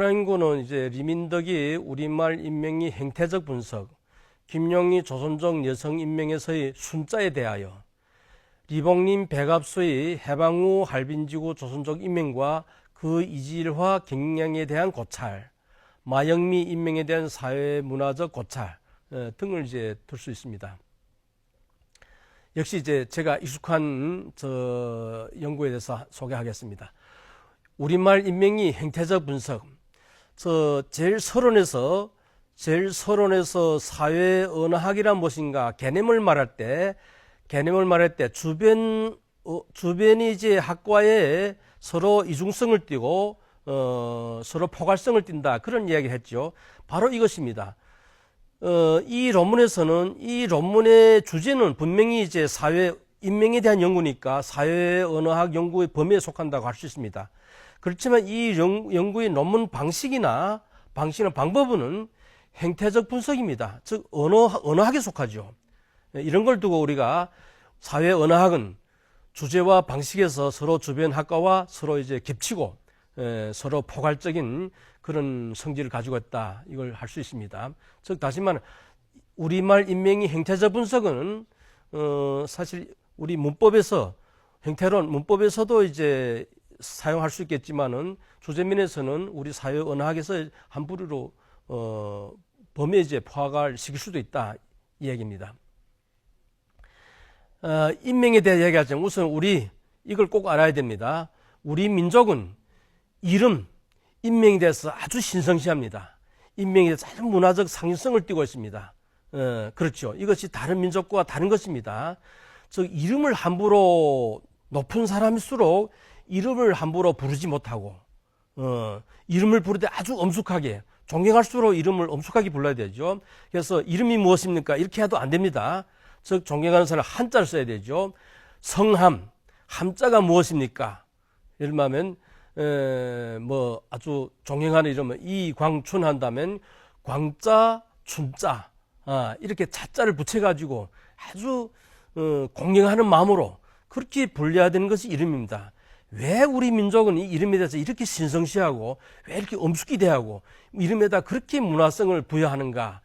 연구는 이제 리민덕이 우리말 인명의 행태적 분석, 김용이 조선족 여성 인명에서의 순자에 대하여, 리봉림 백압소의 해방 후 할빈지구 조선족 인명과 그 이질화 경향에 대한 고찰, 마영미 인명에 대한 사회문화적 고찰 등을 이제 들 수 있습니다. 역시 이제 제가 익숙한 저 연구에 대해서 소개하겠습니다. 우리말 인명이 행태적 분석. 제일 서론에서 사회 언어학이란 무엇인가 개념을 말할 때 주변이 이제 학과에 서로 이중성을 띠고 서로 포괄성을 띈다, 그런 이야기를 했죠. 바로 이것입니다. 이 논문에서는 이 논문의 주제는 분명히 이제 사회 인명에 대한 연구니까 사회 언어학 연구의 범위에 속한다고 할 수 있습니다. 그렇지만 이 연구의 논문 방식이나 방법은 행태적 분석입니다. 즉 언어학에 속하죠. 이런 걸 두고 우리가 사회 언어학은 주제와 방식에서 서로 주변 학과와 서로 이제 겹치고 서로 포괄적인 그런 성질을 가지고 있다, 이걸 할 수 있습니다. 즉 다시 말하면 우리말 인명이 행태적 분석은 사실 우리 문법에서 행태론 문법에서도 이제 사용할 수 있겠지만은 주제면에서는 우리 사회 언어학에서 한 부류로 범위에 이제 포괄 시킬 수도 있다, 이 얘기입니다. 인명에 대해 얘기하자면 우선 우리 이걸 꼭 알아야 됩니다. 우리 민족은 이름, 인명에 대해서 아주 신성시합니다. 인명에 대해서 아주 문화적 상징성을 띠고 있습니다. 그렇죠. 이것이 다른 민족과 다른 것입니다. 즉 이름을 함부로 높은 사람일수록 이름을 함부로 부르지 못하고 이름을 부를 때 아주 엄숙하게, 존경할수록 이름을 엄숙하게 불러야 되죠. 그래서 이름이 무엇입니까? 이렇게 해도 안 됩니다. 즉 존경하는 사람 한자를 써야 되죠. 성함, 함자가 무엇입니까? 예를 들면 뭐 아주 존경하는 이름은 이광춘 한다면 광자, 춘자, 이렇게 자자를 붙여가지고 아주 공경하는 마음으로 그렇게 불려야 되는 것이 이름입니다. 왜 우리 민족은 이 이름에 대해서 이렇게 신성시하고 왜 이렇게 엄숙히 대하고 이름에다 그렇게 문화성을 부여하는가?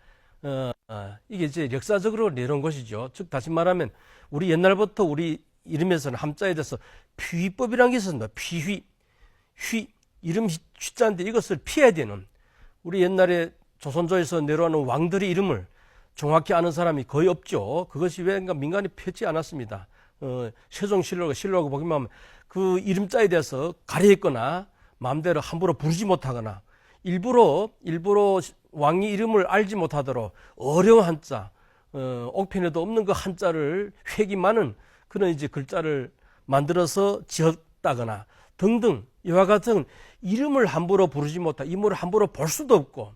이게 이제 역사적으로 내려온 것이죠. 즉 다시 말하면 우리 옛날부터 우리 이름에서는 함자에 대해서 피휘법이라는 게 있었습니다. 이름 휘자인데 이것을 피해야 되는, 우리 옛날에 조선조에서 내려오는 왕들의 이름을 정확히 아는 사람이 거의 없죠. 그것이 왜인가 민간이 펴지 않았습니다. 세종실록을 보기만 하면 그 이름자에 대해서 가려있거나 마음대로 함부로 부르지 못하거나 일부러 왕의 이름을 알지 못하도록 어려운 한자, 옥편에도 없는 그 한자를 획이 많은 그런 이제 글자를 만들어서 지었다거나 등등, 이와 같은 이름을 함부로 부르지 못하고 이름을 함부로 볼 수도 없고,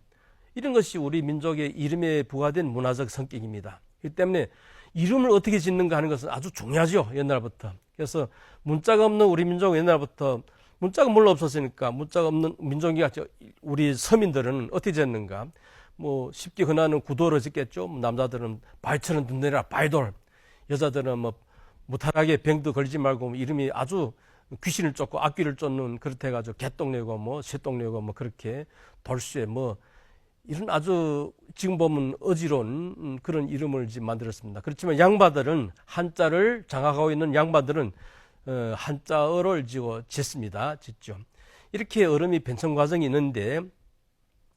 이런 것이 우리 민족의 이름에 부과된 문화적 성격입니다. 그렇기 때문에 이름을 어떻게 짓는가 하는 것은 아주 중요하죠, 옛날부터. 그래서 문자가 없는 우리 민족은 옛날부터, 문자가 물론 없었으니까 문자가 없는 민족이가 우리 서민들은 어떻게 짓는가? 뭐 쉽게 흔하는 구도를 짓겠죠. 남자들은 바위처럼 든든해라 바위돌, 여자들은 뭐 무탈하게 병도 걸리지 말고 이름이 아주 귀신을 쫓고 악귀를 쫓는, 그렇게 해가지고 개똥내고 뭐 새똥내고 뭐 그렇게 돌쇠 뭐 이런 아주 지금 보면 어지러운 그런 이름을 만들었습니다. 그렇지만 양반들은 한자를 장악하고 있는 양반들은 한자어를 짓죠. 이렇게 어름이 변천 과정이 있는데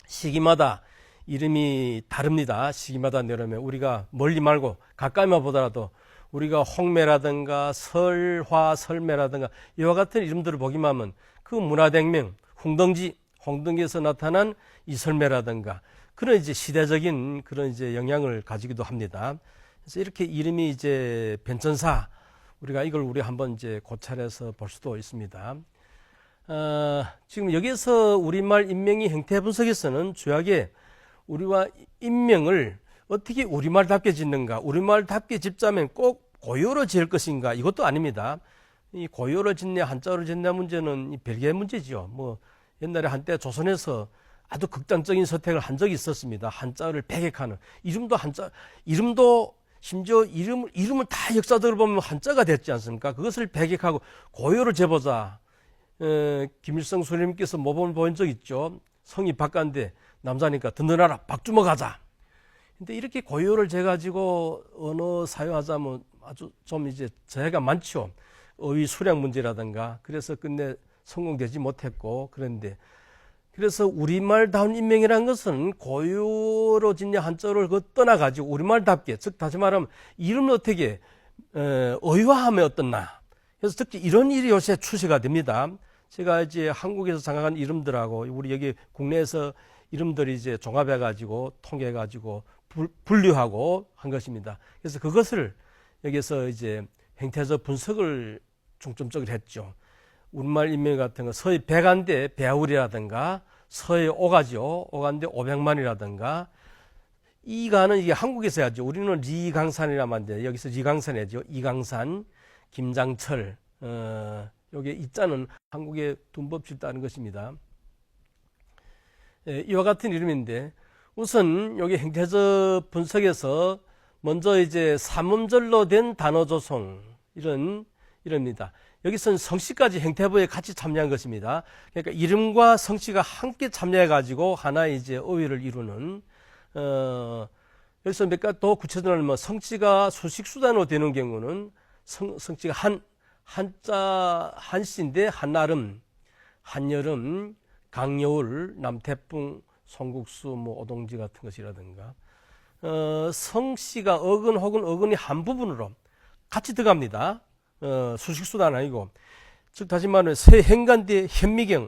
시기마다 이름이 다릅니다. 시기마다 내려면 우리가 멀리 말고 가까이만 보더라도 우리가 홍매라든가 설화, 설매라든가 이와 같은 이름들을 보기만 하면 그 문화대혁명, 홍등기에서 나타난 이설매라든가 그런 이제 시대적인 그런 이제 영향을 가지기도 합니다. 그래서 이렇게 이름이 이제 변천사, 우리가 이걸 우리 한번 이제 고찰해서 볼 수도 있습니다. 지금 여기서 우리말 인명이 형태 분석에서는 주요하게 우리와 인명을 어떻게 우리말답게 짓는가, 우리말답게 짓자면 꼭 고유어로 지을 것인가, 이것도 아닙니다. 이 고유어로 짓냐 한자어로 짓냐 문제는 별개의 문제죠. 뭐 옛날에 한때 조선에서 아주 극단적인 선택을 한 적이 있었습니다. 한자어를 배격하는, 이름도 심지어 이름을 다 역사적으로 보면 한자가 됐지 않습니까? 그것을 배격하고 고유어를 재보자. 김일성 선생님께서 모범을 보인 적 있죠. 성이 바깥인데 남자니까 든든하라 박주먹 하자. 근데 이렇게 고유어를 재가지고 언어 사용하자면 아주 좀 이제 저해가 많죠. 어휘 수량 문제라든가. 그래서 끝내 성공되지 못했고, 그런데 그래서 우리말다운 인명이라는 것은 고유로 진짜 한자를 떠나가지고 우리말답게, 즉 다시 말하면 이름을 어떻게 어휘화하면 어떻나. 그래서 특히 이런 일이 요새 추세가 됩니다. 제가 이제 한국에서 장악한 이름들하고 우리 여기 국내에서 이름들이 이제 종합해가지고 통계해가지고 분류하고 한 것입니다. 그래서 그것을 여기서 이제 행태적 분석을 중점적으로 했죠. 우리말 인명 같은 거 서의 백안대 배아울이라든가 서의 오가죠. 오간대 500만이라든가 이가는 이게 한국에서 해야죠. 우리는 리강산이라면 안 돼. 여기서 리강산 해야죠. 이강산, 김장철, 여기 이자는 한국의 둔법질 따는 것입니다. 예, 이와 같은 이름인데 우선 여기 행태적 분석에서 먼저 이제 삼음절로 된 단어 조성 이럽니다. 여기서는 성씨까지 행태부에 같이 참여한 것입니다. 그러니까 이름과 성씨가 함께 참여해 가지고 하나의 이제 어휘를 이루는 여기서 몇 가지 더 구체적으로 뭐 성씨가 수식수단으로 되는 경우는 성씨가 한자 한씨인데 한나름, 한여름, 강여울, 남태풍, 송국수, 뭐 오동지 같은 것이라든가 성씨가 어근 혹은 어근이 한 부분으로 같이 들어갑니다. 수식수단 아니고, 즉 다시 말하면 서행간대 현미경,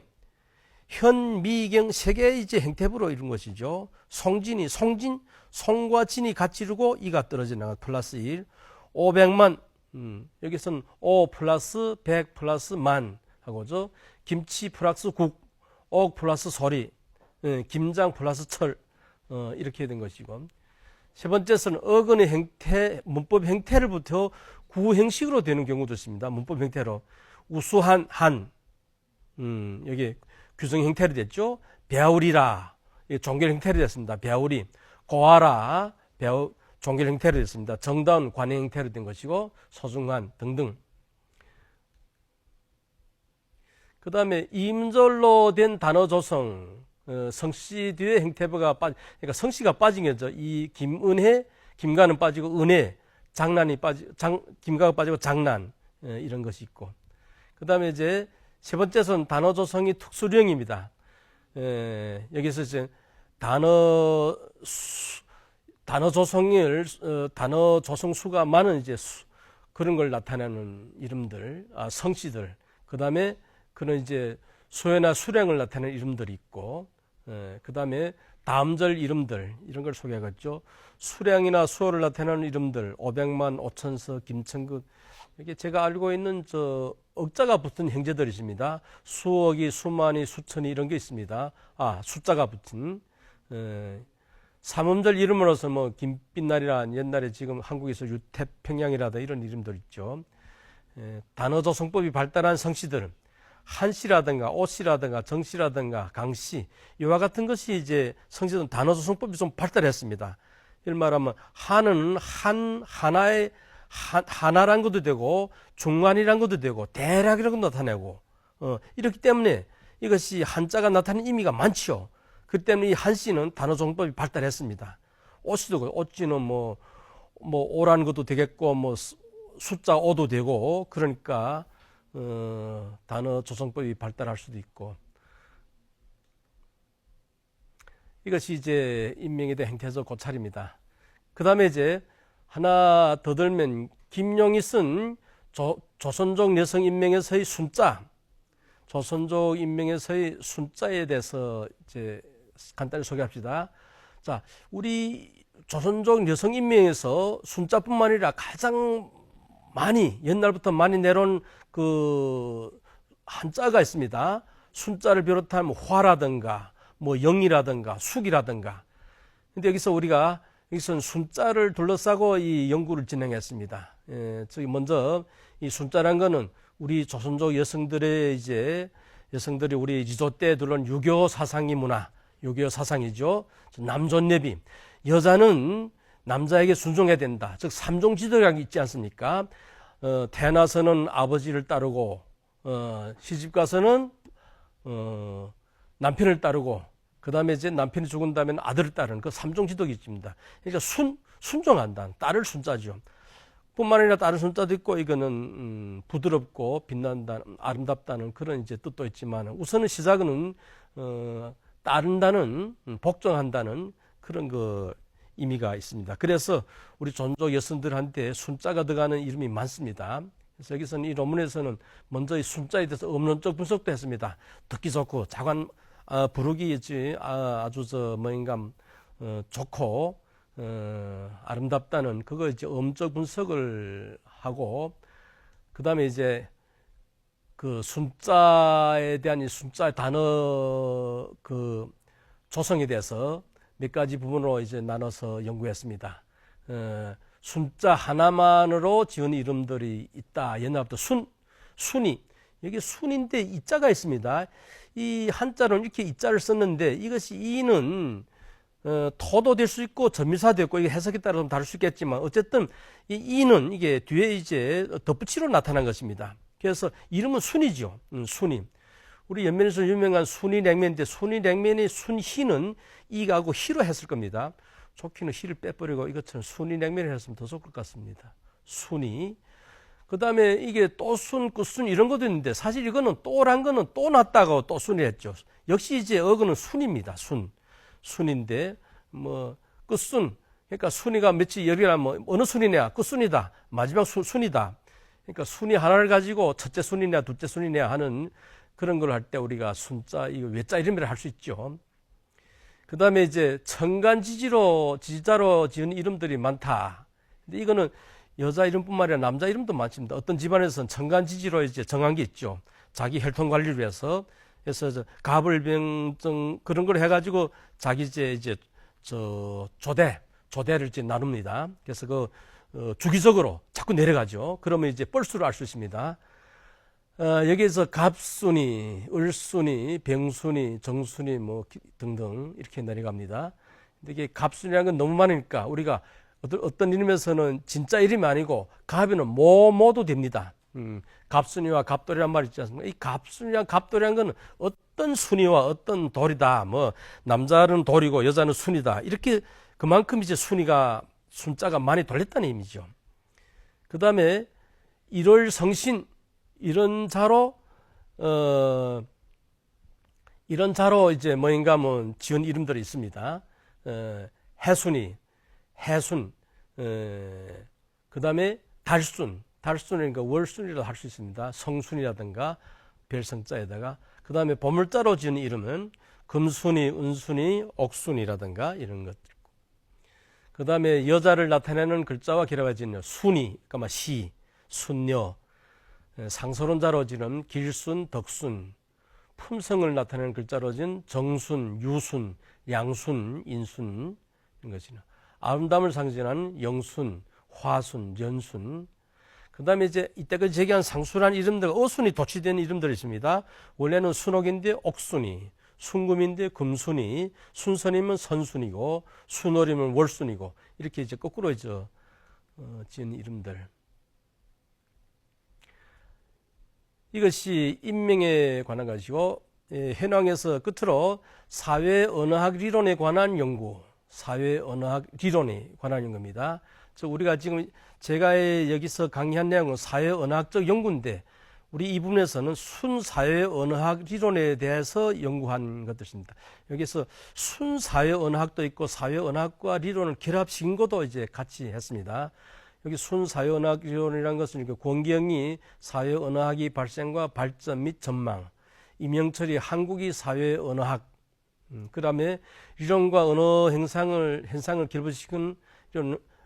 현미경 세 개의 이제 행태부로 이룬 것이죠. 송진이 송진, 송과 진이 같이 이루고 이가 떨어져 나가 플러스 1, 500만 여기서는 5 플러스 100 플러스 만 하고죠. 김치 플러스 국, 옥 플러스 소리, 김장 플러스 철 이렇게 된 것이고, 세 번째는 어근의 행태, 문법 행태를부터 구형식으로 되는 경우도 있습니다. 문법 형태로 우수한 한 여기 규성 형태로 됐죠. 배아우리라 종결 형태로 됐습니다. 배아우리 고아라 종결 형태로 됐습니다. 정다운 관행 형태로 된 것이고 소중한 등등. 그 다음에 임절로 된 단어 조성 성씨 뒤에 행태부가 그러니까 성씨가 빠진 거죠. 이 김은혜, 김가는 빠지고 은혜, 장난이 김가가 빠지고 장난 이런 것이 있고, 그 다음에 이제 세 번째는 단어 조성이 특수령입니다. 여기서 이제 단어 조성을 단어 조성수가 많은 이제 그런 걸 나타내는 이름들, 성씨들, 그 다음에 그런 이제 수요나 수량을 나타내는 이름들이 있고, 그 다음에 다음절 이름들 이런 걸 소개하겠죠. 수량이나 수호를 나타내는 이름들 500만, 5천서, 김천긋 이게 제가 알고 있는 저 억자가 붙은 형제들이 있습니다. 수억이, 수만이, 수천이 이런 게 있습니다. 숫자가 붙은 삼음절 이름으로서 뭐 김빛날이라 옛날에 지금 한국에서 유태평양이라다 이런 이름들 있죠. 단어 조성법이 발달한 성씨들 한씨라든가 오씨라든가 정씨라든가 강씨 이와 같은 것이 이제 성씨들은 단어 조성법이 좀 발달했습니다. 이를 말하면 한은 하나란 것도 되고 중간이란 것도 되고 대략이라는 것도 나타내고 이렇기 때문에 이것이 한자가 나타내는 의미가 많죠. 그 때문에 이 한씨는 단어 조성법이 발달했습니다. 오씨도 그렇고 오씨는 뭐 오라는 것도 되겠고 뭐 숫자 5도 되고 그러니까 단어 조성법이 발달할 수도 있고, 이것이 이제 인명에 대한 행태적 고찰입니다. 그 다음에 이제 하나 더 들면 김용이 쓴 조선족 여성 인명에서의 순자, 조선족 인명에서의 순자에 대해서 이제 간단히 소개합시다. 자, 우리 조선족 여성 인명에서 순자뿐만 아니라 가장 많이 옛날부터 많이 내려온 그 한자가 있습니다. 순자를 비롯하면 화라든가 뭐 영이라든가 숙이라든가. 근데 여기서는 순자를 둘러싸고 이 연구를 진행했습니다. 저기 먼저 이 순자란 거는 우리 조선족 여성들이 우리 지조 때 들어온 유교 사상이 유교 사상이죠. 남존여비. 여자는 남자에게 순종해야 된다. 즉 삼종지도라는 게 있지 않습니까? 태어나서는 아버지를 따르고 시집 가서는 남편을 따르고 그 다음에 이제 남편이 죽은 다음에 아들을 따르는 그 삼종지도가 있습니다. 그러니까 순종한다. 딸을 순자죠. 뿐만 아니라 다른 순자도 있고, 이거는 부드럽고 빛난다, 아름답다는 그런 이제 뜻도 있지만, 우선은 시작은 따른다는, 복종한다는 그런 그 의미가 있습니다. 그래서 우리 존족 여성들한테 순자가 들어가는 이름이 많습니다. 그래서 여기서는 이 논문에서는 먼저 이 순자에 대해서 음론적 분석도 했습니다. 듣기 좋고 자관 부르기 아주 좋고 아름답다는 그거 이제 음적 분석을 하고, 그 다음에 이제 그 순자에 대한 이 순자 단어 그 조성에 대해서 몇 가지 부분으로 이제 나눠서 연구했습니다. 순자 하나만으로 지은 이름들이 있다. 옛날부터 순이, 여기 순인데 이자가 있습니다. 이 한자로는 이렇게 이자를 썼는데, 이것이 이는 토도 될 수 있고 전미사도 있고, 이게 해석에 따라 좀 다를 수 있겠지만, 어쨌든 이 이는 이게 뒤에 이제 덧붙이로 나타난 것입니다. 그래서 이름은 순이죠. 순이. 우리 연면에서 유명한 순이 냉면인데, 순이 냉면의 순희는 이가하고 희로 했을 겁니다. 좋기는 희를 빼버리고 이것처럼 순이 냉면을 했으면 더 좋을 것 같습니다. 순이. 그 다음에 이게 또순, 끝순 이런 것도 있는데, 사실 이거는 또란 거는 또 낫다고 또 순이 했죠. 역시 이제 어거는 순입니다. 순인데, 뭐, 끝순. 그러니까 순이가 며칠 열이라 뭐, 어느 순이냐? 끝순이다. 마지막 순이다. 그러니까 순이 하나를 가지고 첫째 순이냐, 둘째 순이냐 하는 그런 걸 할 때 우리가 순자, 이거 외자 이름이라 할 수 있죠. 그 다음에 이제 청간지지자로 지은 이름들이 많다. 근데 이거는 여자 이름뿐만 아니라 남자 이름도 많습니다. 어떤 집안에서는 청간지지로 이제 정한 게 있죠. 자기 혈통 관리를 위해서. 그래서 가불병증 그런 걸 해가지고 자기 이제 조대를 이제 나눕니다. 그래서 그 주기적으로 자꾸 내려가죠. 그러면 이제 뻘수를 알 수 있습니다. 여기에서 갑순이, 을순이, 병순이, 정순이 뭐 등등 이렇게 내려갑니다. 근데 이게 갑순이라는 건 너무 많으니까 우리가 어떤 이름에서는 진짜 이름이 아니고 갑에는 뭐도 됩니다. 갑순이와 갑돌이란 말이 있지 않습니까? 이 갑순이랑 갑돌이란 건 어떤 순이와 어떤 돌이다. 뭐 남자는 돌이고 여자는 순이다. 이렇게 그만큼 이제 순자가 많이 돌렸다는 의미죠. 그 다음에 1월 성신 이런 자로 이제 뭐인가 뭐 지은 이름들이 있습니다. 해순이, 해순, 그 다음에 달순이니까 월순이라도 할 수 있습니다. 성순이라든가 별성자에다가. 그 다음에 보물자로 지은 이름은 금순이, 은순이, 옥순이라든가 이런 것들. 그 다음에 여자를 나타내는 글자와 결합해 지은 순이, 그러니까 시, 순녀, 상서론자로 지은 길순, 덕순, 품성을 나타내는 글자로 지은 정순, 유순, 양순, 인순 이런 것이나 아름다움을 상징하는 영순, 화순, 연순. 그 다음에 이제 이때까지 제기한 상수란 이름들, 어순이 도취된 이름들이 있습니다. 원래는 순옥인데 옥순이, 순금인데 금순이, 순선이면 선순이고, 순월이면 월순이고, 이렇게 이제 거꾸로 이제 지은 이름들. 이것이 인명에 관한 것이고, 현황에서 끝으로 사회언어학 리론에 관한 연구, 사회언어학 리론에 관한 연구입니다. 우리가 지금 제가 여기서 강의한 내용은 사회언어학적 연구인데, 우리 이 부분에서는 순사회언어학 리론에 대해서 연구한 것들입니다. 여기서 순사회언어학도 있고 사회언어학과 리론을 결합시킨 것도 이제 같이 했습니다. 여기 순사회언어학 리론이라는 것은 권기영이 사회언어학의 발생과 발전 및 전망, 이명철이 한국의 사회언어학, 그 다음에 리론과 언어 현상을 결부시킨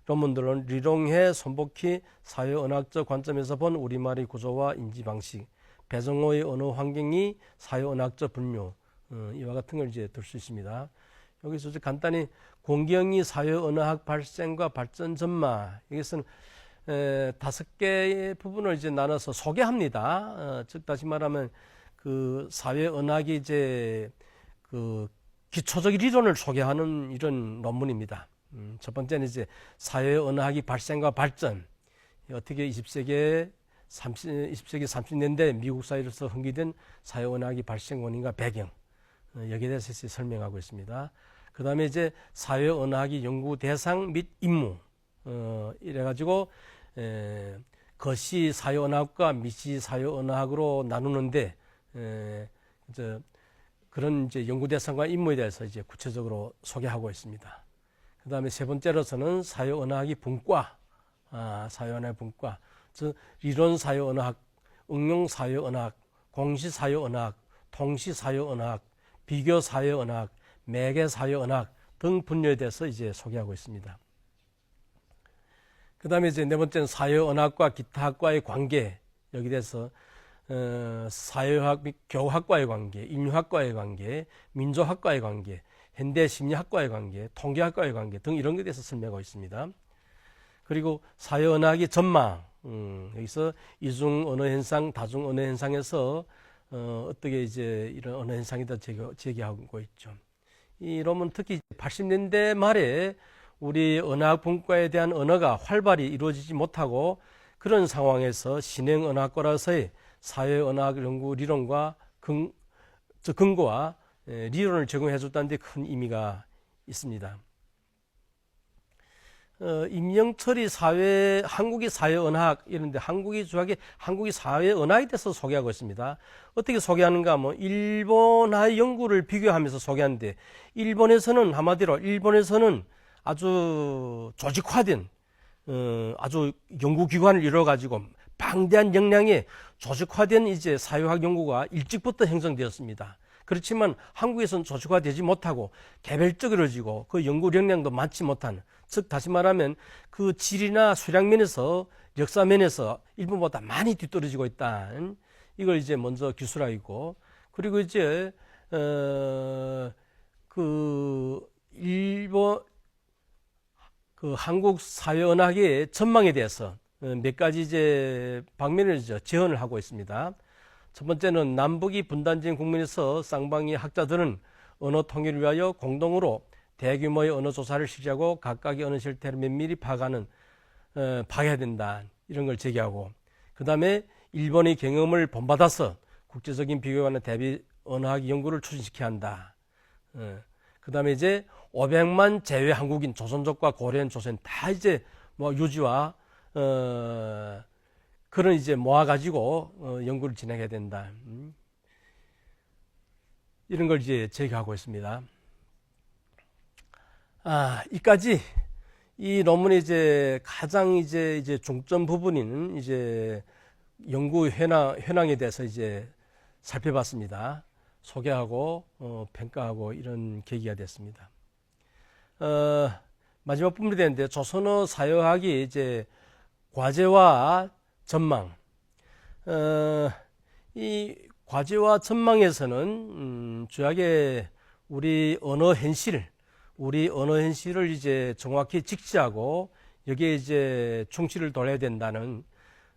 논문들은 리롱해, 손복희, 사회언어학적 관점에서 본 우리말의 구조와 인지방식, 배정호의 언어 환경이 사회언어학적 분류, 이와 같은 걸 이제 들 수 있습니다. 여기서 이제 간단히 권기영이 사회언어학 발생과 발전 전망, 여기서는 5개의 부분을 이제 나눠서 소개합니다. 즉 다시 말하면 그 사회언어학이 이제 그 기초적인 리론을 소개하는 이런 논문입니다. 첫 번째는 이제 사회언어학의 발생과 발전, 어떻게 20세기 30년대 미국 사회로서 흥기된 사회언어학의 발생 원인과 배경, 여기에 대해서 설명하고 있습니다. 그 다음에 이제 사회언어학의 연구 대상 및 임무, 이래가지고 거시 사회 언어학과 미시 사회 언어학으로 나누는데 그런 이제 연구 대상과 임무에 대해서 이제 구체적으로 소개하고 있습니다. 그 다음에 세 번째로서는 사회 언어학이 분과, 사회 언어학 분과, 즉 리론 사회 언어학, 응용 사회 언어학, 공시 사회 언어학, 통시 사회 언어학, 비교 사회 언어학, 매개 사회 언어학 등 분야에 대해서 이제 소개하고 있습니다. 그 다음에 이제 네 번째는 사회 언어학과 기타 학과의 관계, 여기 대해서 사회학 및 교육학과의 관계, 인류학과의 관계, 민족학과의 관계, 현대심리학과의 관계, 통계학과의 관계 등 이런 것에 대해서 설명하고 있습니다. 그리고 사회 언어학의 전망, 여기서 이중 언어 현상, 다중 언어 현상에서 어떻게 이제 이런 언어 현상에 대해 제기하고 있죠. 이 논문 특히 80년대 말에 우리 언어학 분과에 대한 언어가 활발히 이루어지지 못하고 그런 상황에서 신행 언어학과로서의 사회 언어학 연구 리론과 근거와 리론을 제공해 줬다는 데 큰 의미가 있습니다. 임영철이 한국의 사회 언어학 이런데 한국이 주하게 한국의 사회 언어학에 대해서 소개하고 있습니다. 어떻게 소개하는가 하면 일본의 연구를 비교하면서 소개하는데 일본에서는 아주 조직화된 아주 연구기관을 이뤄가지고 방대한 역량의 조직화된 이제 사회학 연구가 일찍부터 형성되었습니다. 그렇지만 한국에서는 조직화되지 못하고 개별적으로지고 그 연구 역량도 많지 못한, 즉 다시 말하면 그 질이나 수량면에서 역사면에서 일본보다 많이 뒤떨어지고 있다. 이걸 이제 먼저 기술하고 있고, 그리고 이제 한국 사회 언어학의 전망에 대해서 몇 가지 이제 방면을 제언을 하고 있습니다. 첫 번째는 남북이 분단된 국면에서 쌍방의 학자들은 언어 통일을 위하여 공동으로 대규모의 언어 조사를 실시하고 각각의 언어 실태를 면밀히 파악해야 된다. 이런 걸 제기하고, 그 다음에 일본의 경험을 본받아서 국제적인 비교와는 대비 언어학 연구를 추진시켜야 한다. 그 다음에 이제 500만 제외 한국인, 조선족과 고려인 조선 다 이제 뭐 유지와 그런 이제 모아가지고 연구를 진행해야 된다. 이런 걸 이제 제기하고 있습니다. 이까지 이 논문의 이제 가장 이제 중점 부분인 이제 연구 현황에 대해서 이제 살펴봤습니다. 소개하고 평가하고 이런 계기가 됐습니다. 마지막 부분이 되는데 조선어 사회학이 이제 과제와 전망. 이 과제와 전망에서는 주하게 우리 언어 현실을 이제 정확히 직시하고 여기에 이제 충실을 둬야 된다는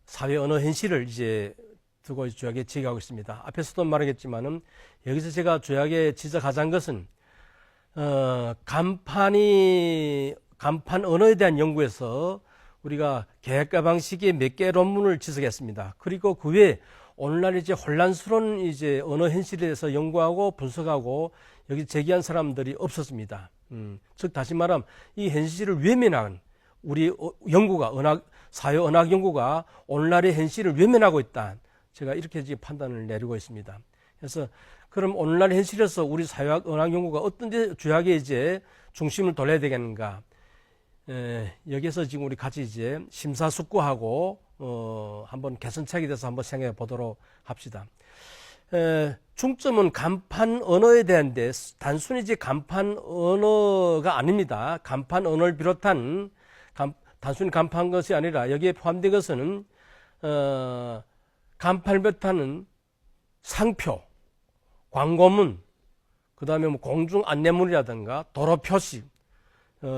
사회 언어 현실을 이제 두고 주하게 제기하고 있습니다. 앞에서도 말하겠지만은 여기서 제가 주하게 지적하자는 것은 간판 언어에 대한 연구에서 우리가 계획과 방식의 몇 개 논문을 지적했습니다. 그리고 그 외에 오늘날 이제 혼란스러운 이제 언어 현실에 대해서 연구하고 분석하고 여기 제기한 사람들이 없었습니다. 즉 다시 말하면 이 현실을 외면한 우리 연구가 사회 언어학 연구가 오늘날의 현실을 외면하고 있다. 제가 이렇게 지금 판단을 내리고 있습니다. 그래서 그럼 오늘날 현실에서 우리 사회학 언어학 연구가 어떤 데 주요하게 이제 중심을 돌려야 되겠는가? 여기서 지금 우리 같이 이제 심사숙고하고 한번 개선책에 대해서 한번 생각해 보도록 합시다. 중점은 간판 언어에 대한데 단순히 이제 간판 언어가 아닙니다. 간판 언어를 비롯한 단순히 간판 것이 아니라 여기에 포함된 것은 간판을 비롯하는 상표, 광고문, 그 다음에 뭐 공중 안내문이라든가 도로 표시,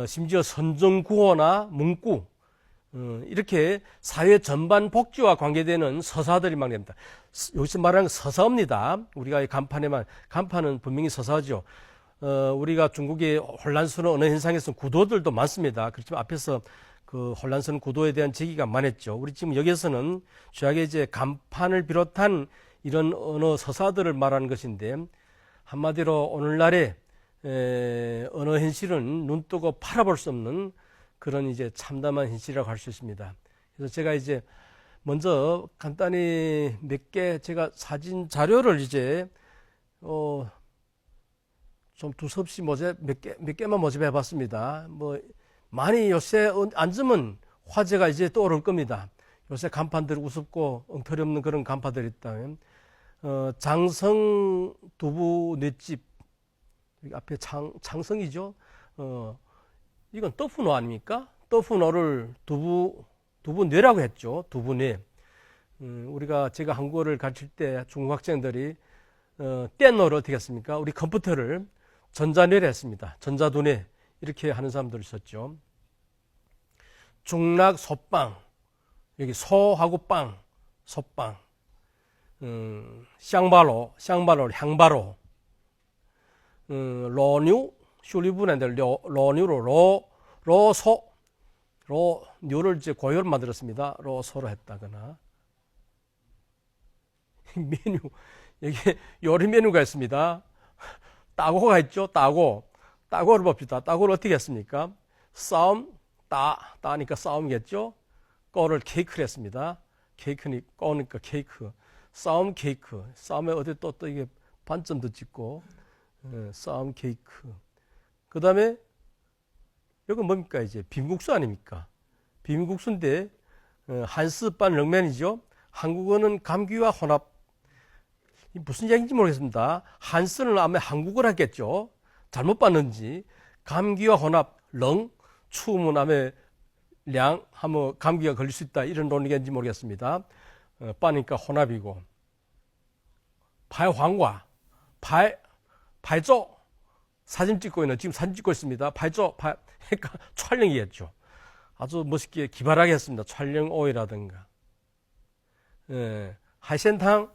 심지어 선정구호나 문구, 이렇게 사회 전반 복지와 관계되는 서사들이 막 됩니다. 여기서 말하는 서사입니다. 우리가 간판은 분명히 서사죠. 우리가 중국의 혼란스러운 언어 현상에서 구도들도 많습니다. 그렇지만 앞에서 그 혼란스러운 구도에 대한 제기가 많았죠. 우리 지금 여기에서는 주하게 이제 간판을 비롯한 이런 언어 서사들을 말하는 것인데, 한마디로 오늘날의 언어 현실은 눈뜨고 팔아볼 수 없는 그런 이제 참담한 현실이라고 할 수 있습니다. 그래서 제가 이제 먼저 간단히 몇 개 제가 사진 자료를 이제 좀 두서없이 몇 개만 모집해 봤습니다. 뭐 많이 요새 앉으면 화제가 이제 떠오를 겁니다. 요새 간판들이 우습고 엉터리 없는 그런 간판들이 있다면 장성 두부 넷집, 여기 앞에 창성이죠. 이건 떡푸노 아닙니까? 떡푸노를 두부 뇌라고 했죠. 두부 뇌. 제가 한국어를 가르칠 때 중학생들이 떼노를 어떻게 했습니까? 우리 컴퓨터를 전자뇌를 했습니다. 전자두뇌 이렇게 하는 사람들이 있었죠. 중락 소빵, 여기 소하고 빵, 소빵. 샹바로, 향바로. 로뉴, 슐리브랜드 로뉴로 뉴를 이제 고요를 만들었습니다. 로소로 했다거나. 메뉴, 여기 요리 메뉴가 있습니다. 따고가 있죠. 따고를 봅시다. 따고를 어떻게 했습니까? 따니까 싸움이겠죠. 꺼를 케이크를 했습니다. 꺼니까 케이크. 싸움 케이크. 싸움에 어디 또 이게 반점도 찍고, 싸움 케이크. 그 다음에, 여기 뭡니까? 이제 비빔국수 아닙니까? 비빔국수인데, 한스반 렁면이죠. 한국어는 감기와 혼합. 무슨 얘기인지 모르겠습니다. 한스는 아마 한국어를 했겠죠. 잘못 봤는지. 감기와 혼합, 추우면 아마 하면 감기가 걸릴 수 있다. 이런 논리인지 모르겠습니다. 빠니까 혼합이고. 팔황과, 팔조. 사진 찍고 지금 사진 찍고 있습니다. 그러니까 촬영이겠죠. 아주 멋있게 기발하게 했습니다. 촬영 오이라든가. 하이센탕.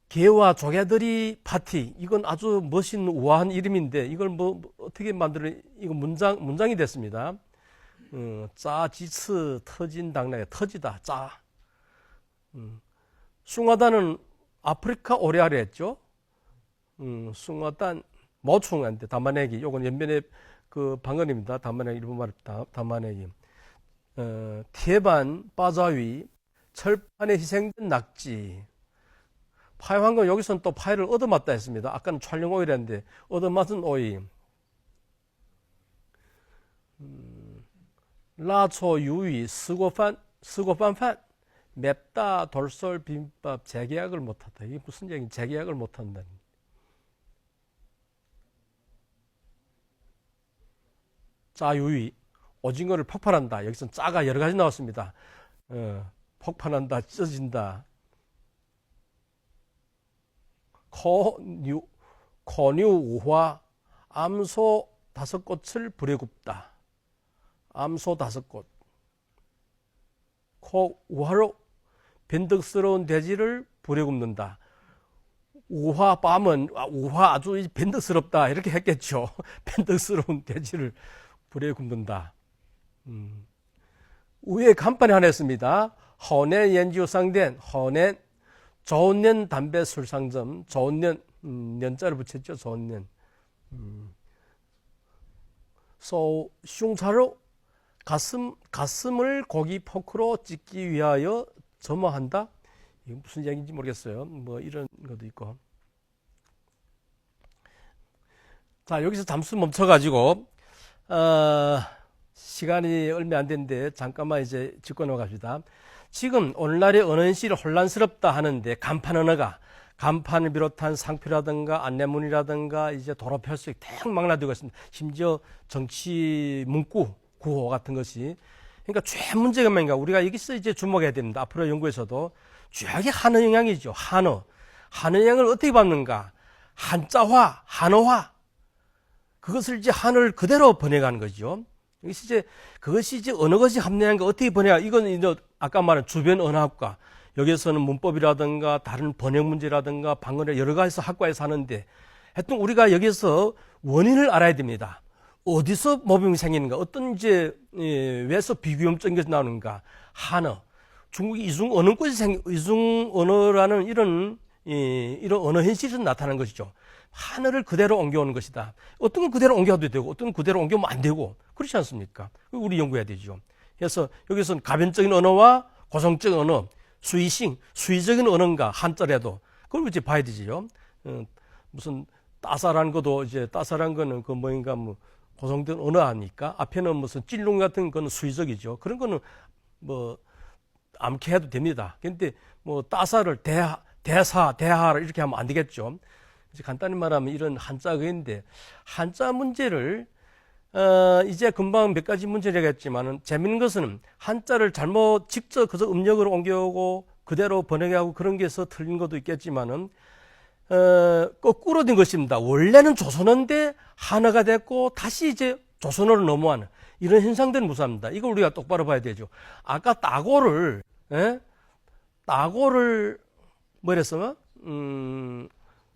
개와 조개들이 파티. 이건 아주 멋있는 우아한 이름인데 이걸 어떻게 이거 문장이 됐습니다. 지츠 터진 당나귀 터지다 짜. 숭아단은 아프리카 오리알이 했죠. 숭아단 모충한테 담아내기. 요건 연변의 그 방언입니다. 담아내기 일본말 담아내기. 티에반 빠자위 철판에 희생된 낙지. 파이황금 여기서는 또 파이를 얻어맞다 했습니다. 아까는 촬영 오일이었는데 얻어맞은 오이. 라초 유위 스고판판 맵다 돌솔 비빔밥 재계약을 못한다. 이게 무슨 얘기? 재계약을 못한다. 짜유위 오징어를 폭발한다. 여기서 짜가 여러 가지 나왔습니다. 폭발한다, 찢어진다. 코뉴 우화 암소 5꽃을 불에 굽다. 암소 5꽃. 우화로 변덕스러운 돼지를 불에 굽는다. 우화 아주 변덕스럽다 이렇게 했겠죠. 변덕스러운 돼지를 불에 굽는다. 위에 간판에 하나 했습니다. 허넨 연지우상된 허넨 좋은 년 담배 술 상점. 좋은 년 년자를 붙였죠. 좋은 년. 슝차로 가슴을 고기 포크로 찢기 위하여 점화한다. 이게 무슨 얘기인지 모르겠어요. 뭐 이런 것도 있고. 자, 여기서 잠시 멈춰가지고 시간이 얼마 안 됐는데 잠깐만 이제 짚고 넘어갑시다. 지금 오늘날의 언어인식이 혼란스럽다 하는데 간판을 비롯한 상표라든가 안내문이라든가 이제 도로 표식 대망라되고 있습니다. 심지어 정치 문구 구호 같은 것이. 그러니까 최 문제가 뭔가 우리가 여기서 이제 주목해야 됩니다. 앞으로 연구에서도 주요하게 한어 영향이죠. 한어 영향을 어떻게 받는가? 한자화, 한어화. 그것을 이제 한어를 그대로 번역하는 거죠. 그것이 이제 어느 것이 합리화한 거 어떻게 번역하? 이건 이제 아까 말한 주변 언어학과. 여기서는 문법이라든가 다른 번역 문제라든가 방언의 여러 가지 학과에서 하는데 하여튼 우리가 여기서 원인을 알아야 됩니다. 어디서 모범이 생기는가? 어떤 이제 왜서 비교험적인 것이 나오는가? 한어. 중국이 이중 언어라는 이런 언어 현실에서 나타나는 것이죠. 한어를 그대로 옮겨오는 것이다. 어떤 건 그대로 옮겨도 되고 어떤 건 그대로 옮겨오면 안 되고 그렇지 않습니까? 우리 연구해야 되죠. 그래서 여기서는 가변적인 언어와 고성적인 언어, 수의적인 언어인가 한자라도 그걸 이제 봐야 되지요. 무슨 따사란 것도 이제 따사란 거는 그 뭐인가 뭐 고성된 언어 아닙니까? 앞에는 무슨 찔롱 같은 거는 수의적이죠. 그런 거는 뭐 암캐해도 됩니다. 근데 뭐 따사를 대하를 이렇게 하면 안 되겠죠. 이제 간단히 말하면 이런 한자가 있는데 한자 문제를 이제 금방 몇 가지 문제를 했지만은 재밌는 것은 한자를 잘못 직접 그저 음력으로 옮겨오고 그대로 번역하고 그런 게 있어 틀린 것도 있겠지만은 거꾸로 된 것입니다. 원래는 조선어인데 한어가 됐고 다시 이제 조선어로 넘어가는 이런 현상들은 무사합니다. 이걸 우리가 똑바로 봐야 되죠. 아까 따고를 뭐랬어?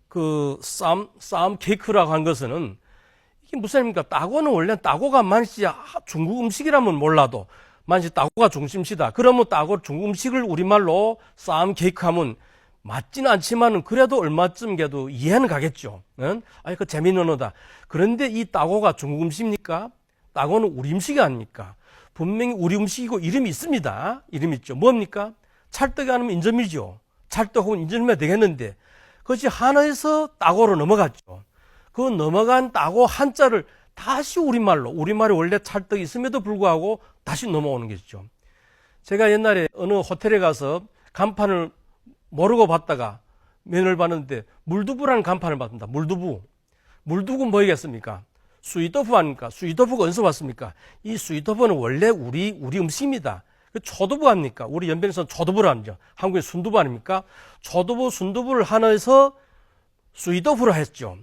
그 쌈 케이크라고 한 것은 이게 무슨 말입니까? 따고는 원래 따고가 만시 중국 음식이라면 몰라도 만시 따고가 중심시다. 그러면 따고 중국 음식을 우리말로 쌈 케이크 하면 맞지는 않지만은 그래도 얼마쯤 걔도 이해는 가겠죠. 응? 아니 그 재미있는 언어다. 그런데 이 따고가 중국 음식입니까? 따고는 우리 음식이 아닙니까? 분명히 우리 음식이고 이름이 있습니다. 이름이 있죠. 뭡니까? 찰떡이 아니면 인절미죠. 찰떡하고는 인절미가 되겠는데 그것이 한어에서 따고로 넘어갔죠. 그 넘어간 따고 한자를 다시 우리말에 원래 찰떡이 있음에도 불구하고 다시 넘어오는 것이죠. 제가 옛날에 어느 호텔에 가서 간판을 모르고 봤다가 면을 봤는데 물두부라는 간판을 봤습니다. 물두부는 뭐겠습니까? 수이토fu 아닙니까? 수이토fu가 어디서 왔습니까? 이 수이토fu는 원래 우리 음식입니다. 초두부 아닙니까? 우리 연변에서는 초두부를 하죠. 한국의 순두부 아닙니까? 초두부, 순두부를 한어에서 수이토fu로 했죠.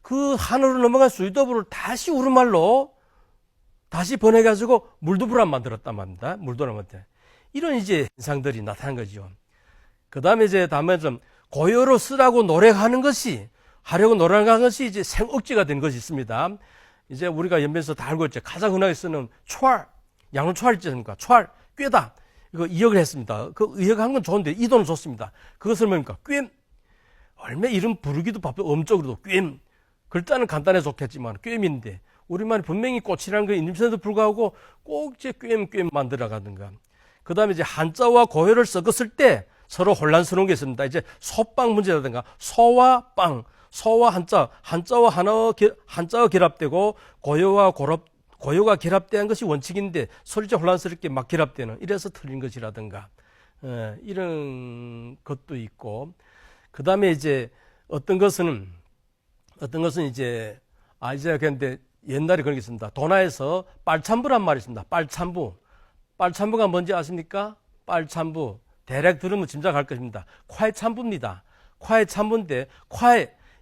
그 한어로 넘어간 수이토fu를 다시 우리말로 다시 번역해가지고 물두부란 만들었단 말입니다. 물두부란 만들. 이런 이제 현상들이 나타난 거죠. 그 다음에 이제 좀 고요로 쓰라고 노력하는 것이 이제 생억지가 된 것이 있습니다. 이제 우리가 연변에서 다 알고 있죠. 가장 흔하게 쓰는 양로초알 있지 않습니까? 꿰다. 이거 이역을 했습니다. 그 이역한 건 좋은데 이도는 좋습니다. 그것을 뭡니까? 꿰. 얼마 이름 부르기도 바쁘고 음적으로도 꿰. 글자는 간단해 좋겠지만 꿰인데 우리말이 분명히 꽃이라는 게 있는데도 불구하고 꼭 이제 꿰 만들어 가든가. 그 다음에 이제 한자와 고요를 섞었을 때 서로 혼란스러운 게 있습니다. 이제 소빵 문제라든가 소와 빵, 소와 한자와 한자가 결합되고 고요가 결합된 것이 원칙인데 서로 혼란스럽게 막 결합되는 이래서 틀린 것이라든가 이런 것도 있고 그 다음에 이제 어떤 것은 이제 근데 옛날에 그런 게 있습니다. 도나에서 빨참부란 말이 있습니다. 빨참부가 뭔지 아십니까? 빨참부 대략 들으면 짐작할 것입니다. 콰의 참부입니다. 콰의 참부인데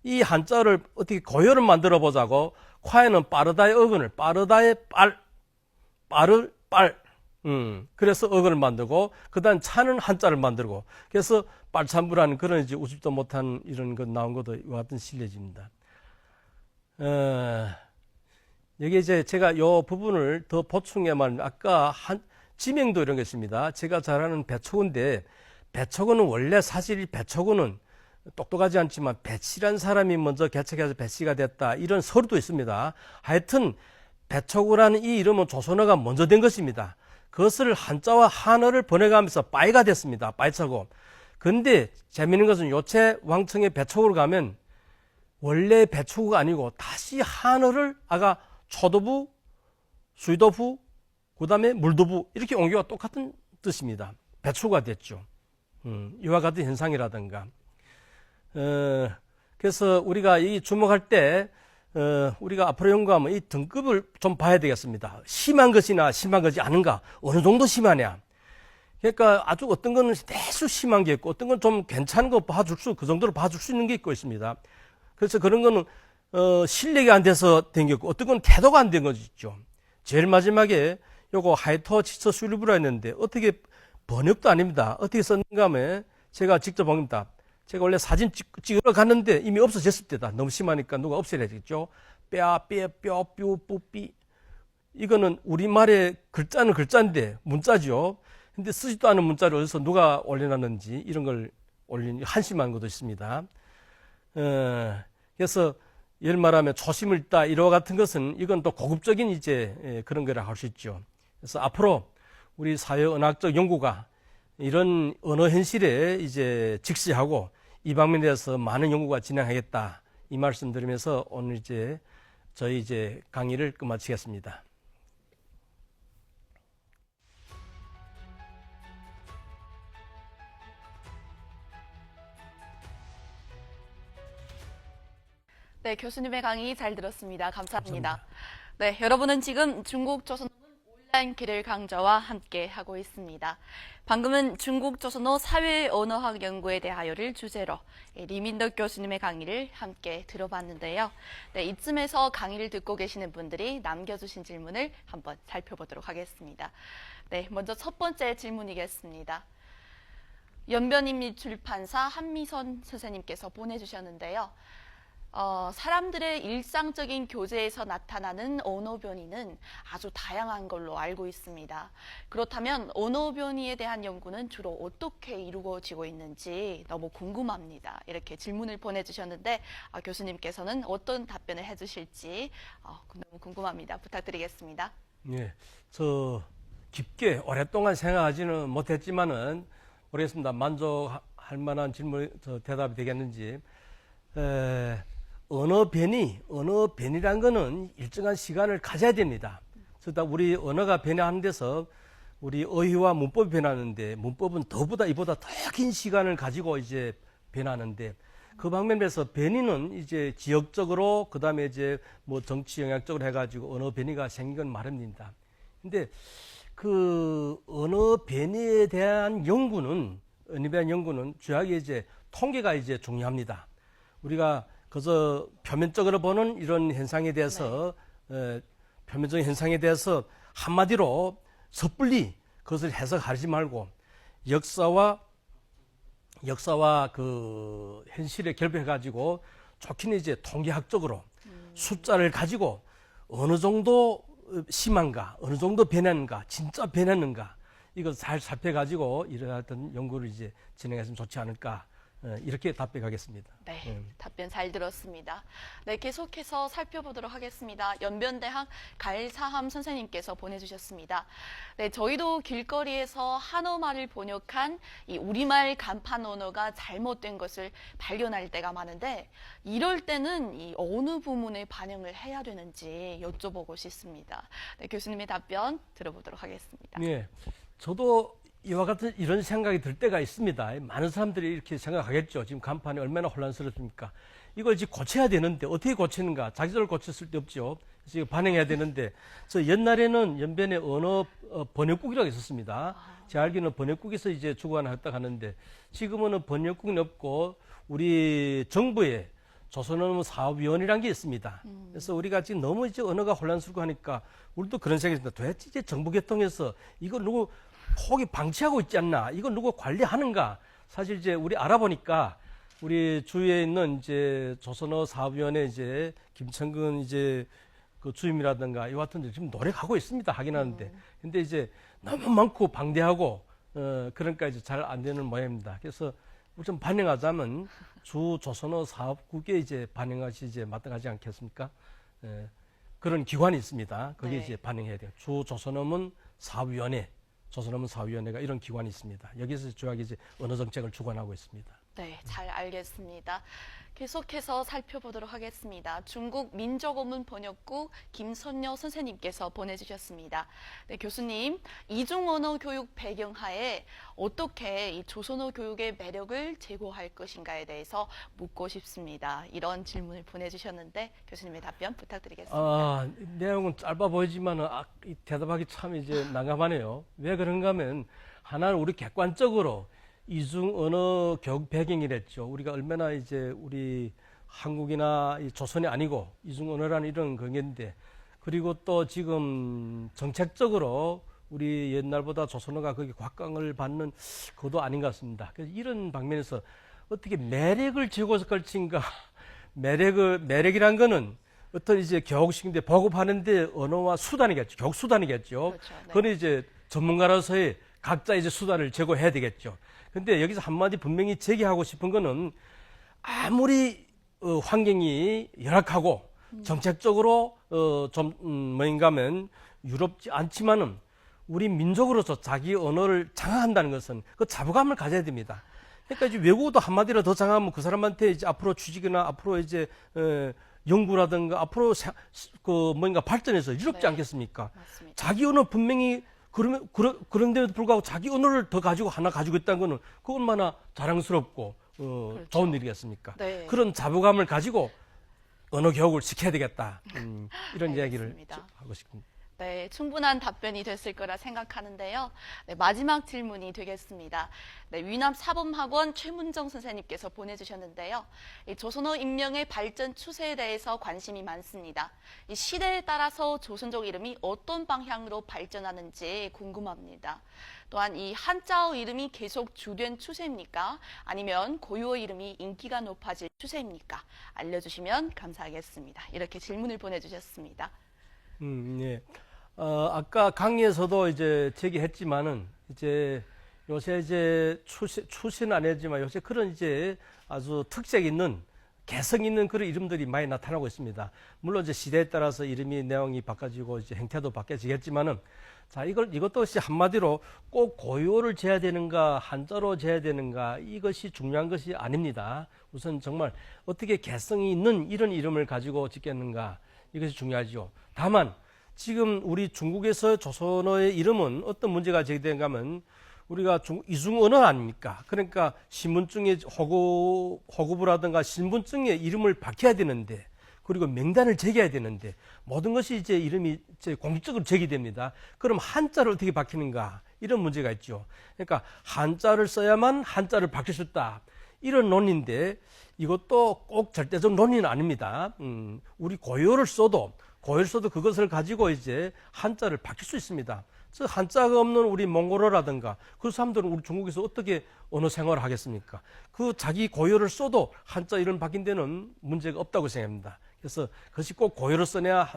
이 한자를 어떻게 고요를 만들어 보자고 콰에는 빠르다의 어근을 빠르다의 그래서 어근을 만들고 그다음 차는 한자를 만들고 그래서 빨참부라는 그런 이제 우습도 못한 이런 것 나온 것도 이와 같은 실례집니다. 여기 이제 제가 요 부분을 더 보충해만 아까 지명도 이런 게 있습니다. 제가 잘 아는 배초구인데 배초구는 원래 사실 배초구는 똑똑하지 않지만 배치란 사람이 먼저 개척해서 배치가 됐다 이런 설도 있습니다. 하여튼 배초구라는 이 이름은 조선어가 먼저 된 것입니다. 그것을 한자와 한어를 번역하면서 빠이가 됐습니다. 빠이차고. 근데 재미있는 것은 요체 왕청의 배초구를 가면 원래 배초구가 아니고 다시 한어를 아까 초두부, 수이도부, 그 다음에 물두부 이렇게 옮겨가 똑같은 뜻입니다. 배초구가 됐죠. 이와 같은 현상이라든가. 그래서 우리가 이 주목할 때 우리가 앞으로 연구하면 이 등급을 좀 봐야 되겠습니다. 심한 것이나 심한 것이 아닌가, 어느 정도 심하냐. 그러니까 아주 어떤 거는 대수 심한 게 있고 어떤 건 좀 괜찮은 거 그 정도로 봐줄 수 있는 게 있고 있습니다. 그래서 그런 거는 실력이 안 돼서 된 게 있고 어떤 건 태도가 안 된 것이 있죠. 제일 마지막에 요거 하이터 치처 슐리브라 했는데 어떻게 번역도 아닙니다. 어떻게 썼는가 하면 제가 직접 봅니다. 제가 원래 사진 찍으러 갔는데 이미 없어졌을 때다. 너무 심하니까 누가 없애야 되겠죠. 뼈, 이거는 우리말의 글자는 글자인데 문자죠. 근데 쓰지도 않은 문자를 어디서 누가 올려놨는지 이런 걸 올린 한심한 것도 있습니다. 그래서 예를 말하면 초심을 잃다 이와 같은 것은 이건 또 고급적인 이제 그런 거라 할 수 있죠. 그래서 앞으로 우리 사회 언어학적 연구가 이런 언어 현실에 이제 직시하고 이 방면에 대해서 많은 연구가 진행하겠다 이 말씀 드리면서 오늘 이제 저희 이제 강의를 끝마치겠습니다. 네, 교수님의 강의 잘 들었습니다. 감사합니다. 네, 여러분은 지금 중국 조선어문 온라인 길을 강좌와 함께 하고 있습니다. 방금은 중국 조선어 사회 언어학 연구에 대하여를 주제로 리민덕 교수님의 강의를 함께 들어봤는데요. 네, 이쯤에서 강의를 듣고 계시는 분들이 남겨주신 질문을 한번 살펴보도록 하겠습니다. 네, 먼저 첫 번째 질문이겠습니다. 연변인및 출판사 한미선 선생님께서 보내주셨는데요. 사람들의 일상적인 교제에서 나타나는 언어 변이는 아주 다양한 걸로 알고 있습니다. 그렇다면 언어 변이에 대한 연구는 주로 어떻게 이루어지고 있는지 너무 궁금합니다. 이렇게 질문을 보내주셨는데 교수님께서는 어떤 답변을 해주실지 너무 궁금합니다. 부탁드리겠습니다. 예, 저 깊게 오랫동안 생각하지는 못했지만은 모르겠습니다. 만족할 만한 질문, 대답이 되겠는지. 언어 변이란 거는 일정한 시간을 가져야 됩니다. 그러다 우리 언어가 변화하는 데서 우리 어휘와 문법이 변하는데 문법은 이보다 더 긴 시간을 가지고 이제 변하는데 그 방면에서 변이는 이제 지역적으로 그다음에 이제 뭐 정치 영향적으로 해가지고 언어 변이가 생긴 건 마련입니다. 근데 그 언어 변이에 대한 연구는 주요하게 이제 통계가 이제 중요합니다. 우리가 그저 표면적으로 보는 이런 현상에 대해서 표면적인 현상에 대해서 한마디로 섣불리 그것을 해석하지 말고 역사와 그 현실에 결부해 가지고 좋게는 이제 통계학적으로 숫자를 가지고 어느 정도 심한가, 어느 정도 변했는가, 진짜 변했는가 이걸 잘 살펴가지고 이러한 연구를 이제 진행했으면 좋지 않을까. 이렇게 답변하겠습니다. 네, 답변 잘 들었습니다. 네, 계속해서 살펴보도록 하겠습니다. 연변대학 갈사함 선생님께서 보내주셨습니다. 네, 저희도 길거리에서 한어말을 번역한 이 우리말 간판 언어가 잘못된 것을 발견할 때가 많은데 이럴 때는 이 어느 부분에 반영을 해야 되는지 여쭤보고 싶습니다. 네, 교수님의 답변 들어보도록 하겠습니다. 네, 저도 이와 같은 이런 생각이 들 때가 있습니다. 많은 사람들이 이렇게 생각하겠죠. 지금 간판이 얼마나 혼란스럽습니까? 이걸 지금 고쳐야 되는데 어떻게 고치는가? 자기들을 고쳤을 때 없죠. 그래서 반영해야 되는데, 저 옛날에는 연변에 언어 번역국이라고 있었습니다. 제 알기로는 번역국에서 이제 주관했다 하는데 지금은 번역국이 없고 우리 정부에 조선언어 사업위원회라는 게 있습니다. 그래서 우리가 지금 너무 이제 언어가 혼란스럽고 하니까 우리도 그런 생각이 듭니다. 도대체 이제 정부 개통해서 이걸 누구 폭이 방치하고 있지 않나? 이건 누가 관리하는가? 사실 이제 우리 알아보니까 우리 주위에 있는 이제 조선어 사업위원회 이제 김천근 이제 그 주임이라든가 이와 같은 데 지금 노력하고 있습니다. 하긴 하는데. 근데 이제 너무 많고 방대하고 그러니까 이제 잘 안 되는 모양입니다. 그래서 좀 반영하자면 주 조선어 사업국에 이제 반영하시 이제 마땅하지 않겠습니까? 그런 기관이 있습니다. 거기에 네. 이제 반영해야 돼요. 주 조선어문 사업위원회. 조선어문 사업위원회가 이런 기관이 있습니다. 여기서 주요하게 이제 언어 정책을 주관하고 있습니다. 네, 잘 알겠습니다. 계속해서 살펴보도록 하겠습니다. 중국 민족어문 번역국 김선녀 선생님께서 보내주셨습니다. 네, 교수님, 이중언어 교육 배경하에 어떻게 이 조선어 교육의 매력을 제고할 것인가에 대해서 묻고 싶습니다. 이런 질문을 보내주셨는데 교수님의 답변 부탁드리겠습니다. 내용은 짧아 보이지만 대답하기 참 이제 난감하네요. 왜 그런가 하면 하나는 우리 객관적으로 이중 언어 교육 배경이랬죠. 우리가 얼마나 이제 우리 한국이나 조선이 아니고 이중 언어라는 이런 거인데, 그리고 또 지금 정책적으로 우리 옛날보다 조선어가 거기 곽강을 받는 그것도 아닌 것 같습니다. 그래서 이런 방면에서 어떻게 매력을 지고서 걸친가? 매력이란 거는 어떤 이제 교육식인데 보급하는데 언어와 수단이겠죠. 교육 수단이겠죠. 그렇죠. 네. 그건 이제 전문가로서의 각자 이제 수단을 제고해야 되겠죠. 근데 여기서 한마디 분명히 제기하고 싶은 거는 아무리 환경이 열악하고 정책적으로 좀 뭐인가 하면 유럽지 않지만은 우리 민족으로서 자기 언어를 장악한다는 것은 그 자부감을 가져야 됩니다. 그러니까 이제 외국어도 한마디로 더 장악하면 그 사람한테 이제 앞으로 취직이나 앞으로 이제 연구라든가 앞으로 그 뭔가 발전해서 이롭지 네. 않겠습니까? 맞습니다. 자기 언어 분명히 그런데도 불구하고 자기 언어를 더 가지고 하나 가지고 있다는 거는 그 얼마나 자랑스럽고 그렇죠. 좋은 일이겠습니까? 네. 그런 자부감을 가지고 언어 교육을 시켜야 되겠다. 이런 이야기를 알겠습니다. 하고 싶습니다. 네, 충분한 답변이 됐을 거라 생각하는데요. 네, 마지막 질문이 되겠습니다. 네, 위남 사범학원 최문정 선생님께서 보내주셨는데요. 이 조선어 인명의 발전 추세에 대해서 관심이 많습니다. 이 시대에 따라서 조선족 이름이 어떤 방향으로 발전하는지 궁금합니다. 또한 이 한자어 이름이 계속 주된 추세입니까? 아니면 고유어 이름이 인기가 높아질 추세입니까? 알려주시면 감사하겠습니다. 이렇게 질문을 보내주셨습니다. 예. 아까 강의에서도 이제 제기했지만은 이제 요새 이제 출시는 안 했지만 요새 그런 이제 아주 특색 있는 개성 있는 그런 이름들이 많이 나타나고 있습니다. 물론 이제 시대에 따라서 이름이 내용이 바꿔지고 이제 형태도 바뀌어지겠지만은 자, 이것도 한마디로 꼭 고유어를 재야 되는가, 한자로 재야 되는가, 이것이 중요한 것이 아닙니다. 우선 정말 어떻게 개성이 있는 이런 이름을 가지고 짓겠는가, 이것이 중요하죠. 다만, 지금 우리 중국에서 조선어의 이름은 어떤 문제가 제기되는가 하면 우리가 이중언어 아닙니까? 그러니까 신분증에 호구부라든가 신분증에 이름을 밝혀야 되는데 그리고 명단을 제기해야 되는데 모든 것이 이제 이름이 이제 공식적으로 제기됩니다. 그럼 한자를 어떻게 밝히는가? 이런 문제가 있죠. 그러니까 한자를 써야만 한자를 밝힐 수 있다. 이런 논리인데 이것도 꼭 절대적 논리는 아닙니다. 우리 고유어를 써도 그것을 가지고 이제 한자를 밝힐 수 있습니다. 즉 한자가 없는 우리 몽골어라든가 그 사람들은 우리 중국에서 어떻게 언어 생활을 하겠습니까? 그 자기 고유어를 써도 한자 이름 바뀐 데는 문제가 없다고 생각합니다. 그래서 그것이 꼭 고유어를 쓰냐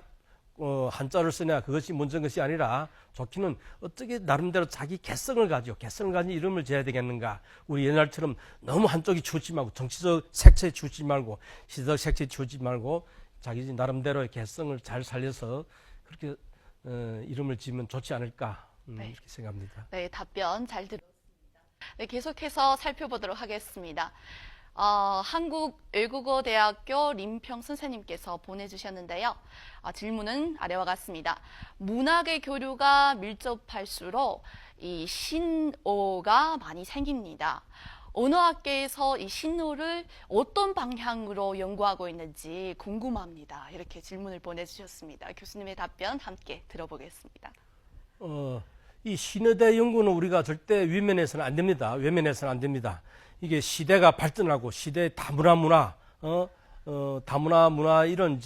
한자를 쓰냐 그것이 문제인 것이 아니라 좋기는 어떻게 나름대로 자기 개성을 가진 이름을 지어야 되겠는가. 우리 옛날처럼 너무 한쪽이 치우지 말고 정치적 색채에 치우지 말고 시대적 색채에 치우지 말고 자기 나름대로의 개성을 잘 살려서 그렇게 이름을 지으면 좋지 않을까 네. 이렇게 생각합니다. 네, 답변 잘 들었습니다. 네, 계속해서 살펴보도록 하겠습니다. 한국외국어대학교 림평 선생님께서 보내주셨는데요. 질문은 아래와 같습니다. 문학의 교류가 밀접할수록 이 신어가 많이 생깁니다. 언어학계에서 이 신어를 어떤 방향으로 연구하고 있는지 궁금합니다. 이렇게 질문을 보내주셨습니다. 교수님의 답변 함께 들어보겠습니다. 이 신어대 연구는 우리가 절대 외면해서는 안 됩니다. 이게 시대가 발전하고 시대의 다문화 문화 이런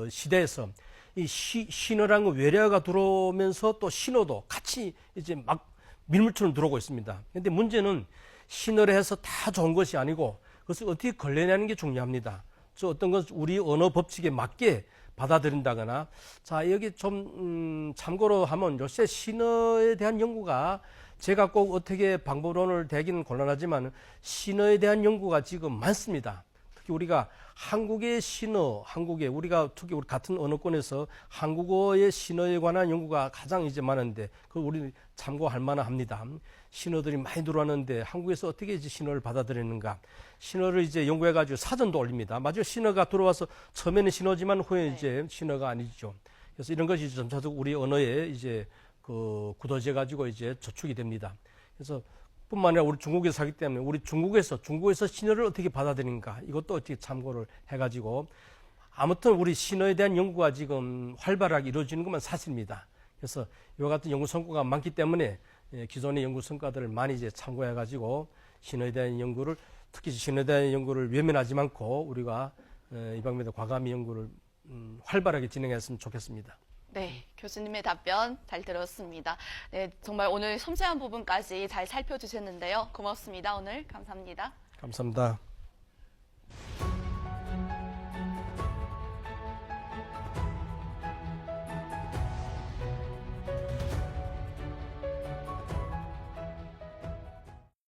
시대에서 이 신어라는 거 외래어가 들어오면서 또 신어도 같이 이제 막 밀물처럼 들어오고 있습니다. 그런데 문제는 신어를 해서 다 좋은 것이 아니고 그것을 어떻게 걸러내는 게 중요합니다. 어떤 것 우리 언어 법칙에 맞게 받아들인다거나 자 여기 좀 참고로 하면 요새 신어에 대한 연구가 제가 꼭 어떻게 방법론을 대기는 곤란하지만 신어에 대한 연구가 지금 많습니다. 특히 우리가 한국의 신어, 우리가 특히 우리 같은 언어권에서 한국어의 신어에 관한 연구가 가장 이제 많은데 그 우리 참고할 만합니다. 신어들이 많이 들어왔는데 한국에서 어떻게 이제 신어를 받아들이는가? 신어를 이제 연구해가지고 사전도 올립니다. 마지막 신어가 들어와서 처음에는 신어지만 후에 이제 신어가 아니죠. 그래서 이런 것이 점차적으로 우리 언어에 이제 굳어져 가지고 이제 저축이 됩니다. 그래서 뿐만 아니라 우리 중국에서 살기 때문에 우리 중국에서 신어를 어떻게 받아들이는가 이것도 어떻게 참고를 해가지고 아무튼 우리 신어에 대한 연구가 지금 활발하게 이루어지는 것만 사실입니다. 그래서 이와 같은 연구 성과가 많기 때문에 기존의 연구 성과들을 많이 이제 참고해가지고 신어에 대한 연구를 특히 신어에 대한 연구를 외면하지 않고 우리가 이 방면에 과감히 연구를 활발하게 진행했으면 좋겠습니다. 네, 교수님의 답변 잘 들었습니다. 네, 정말 오늘 섬세한 부분까지 잘 살펴주셨는데요. 고맙습니다. 오늘 감사합니다. 감사합니다.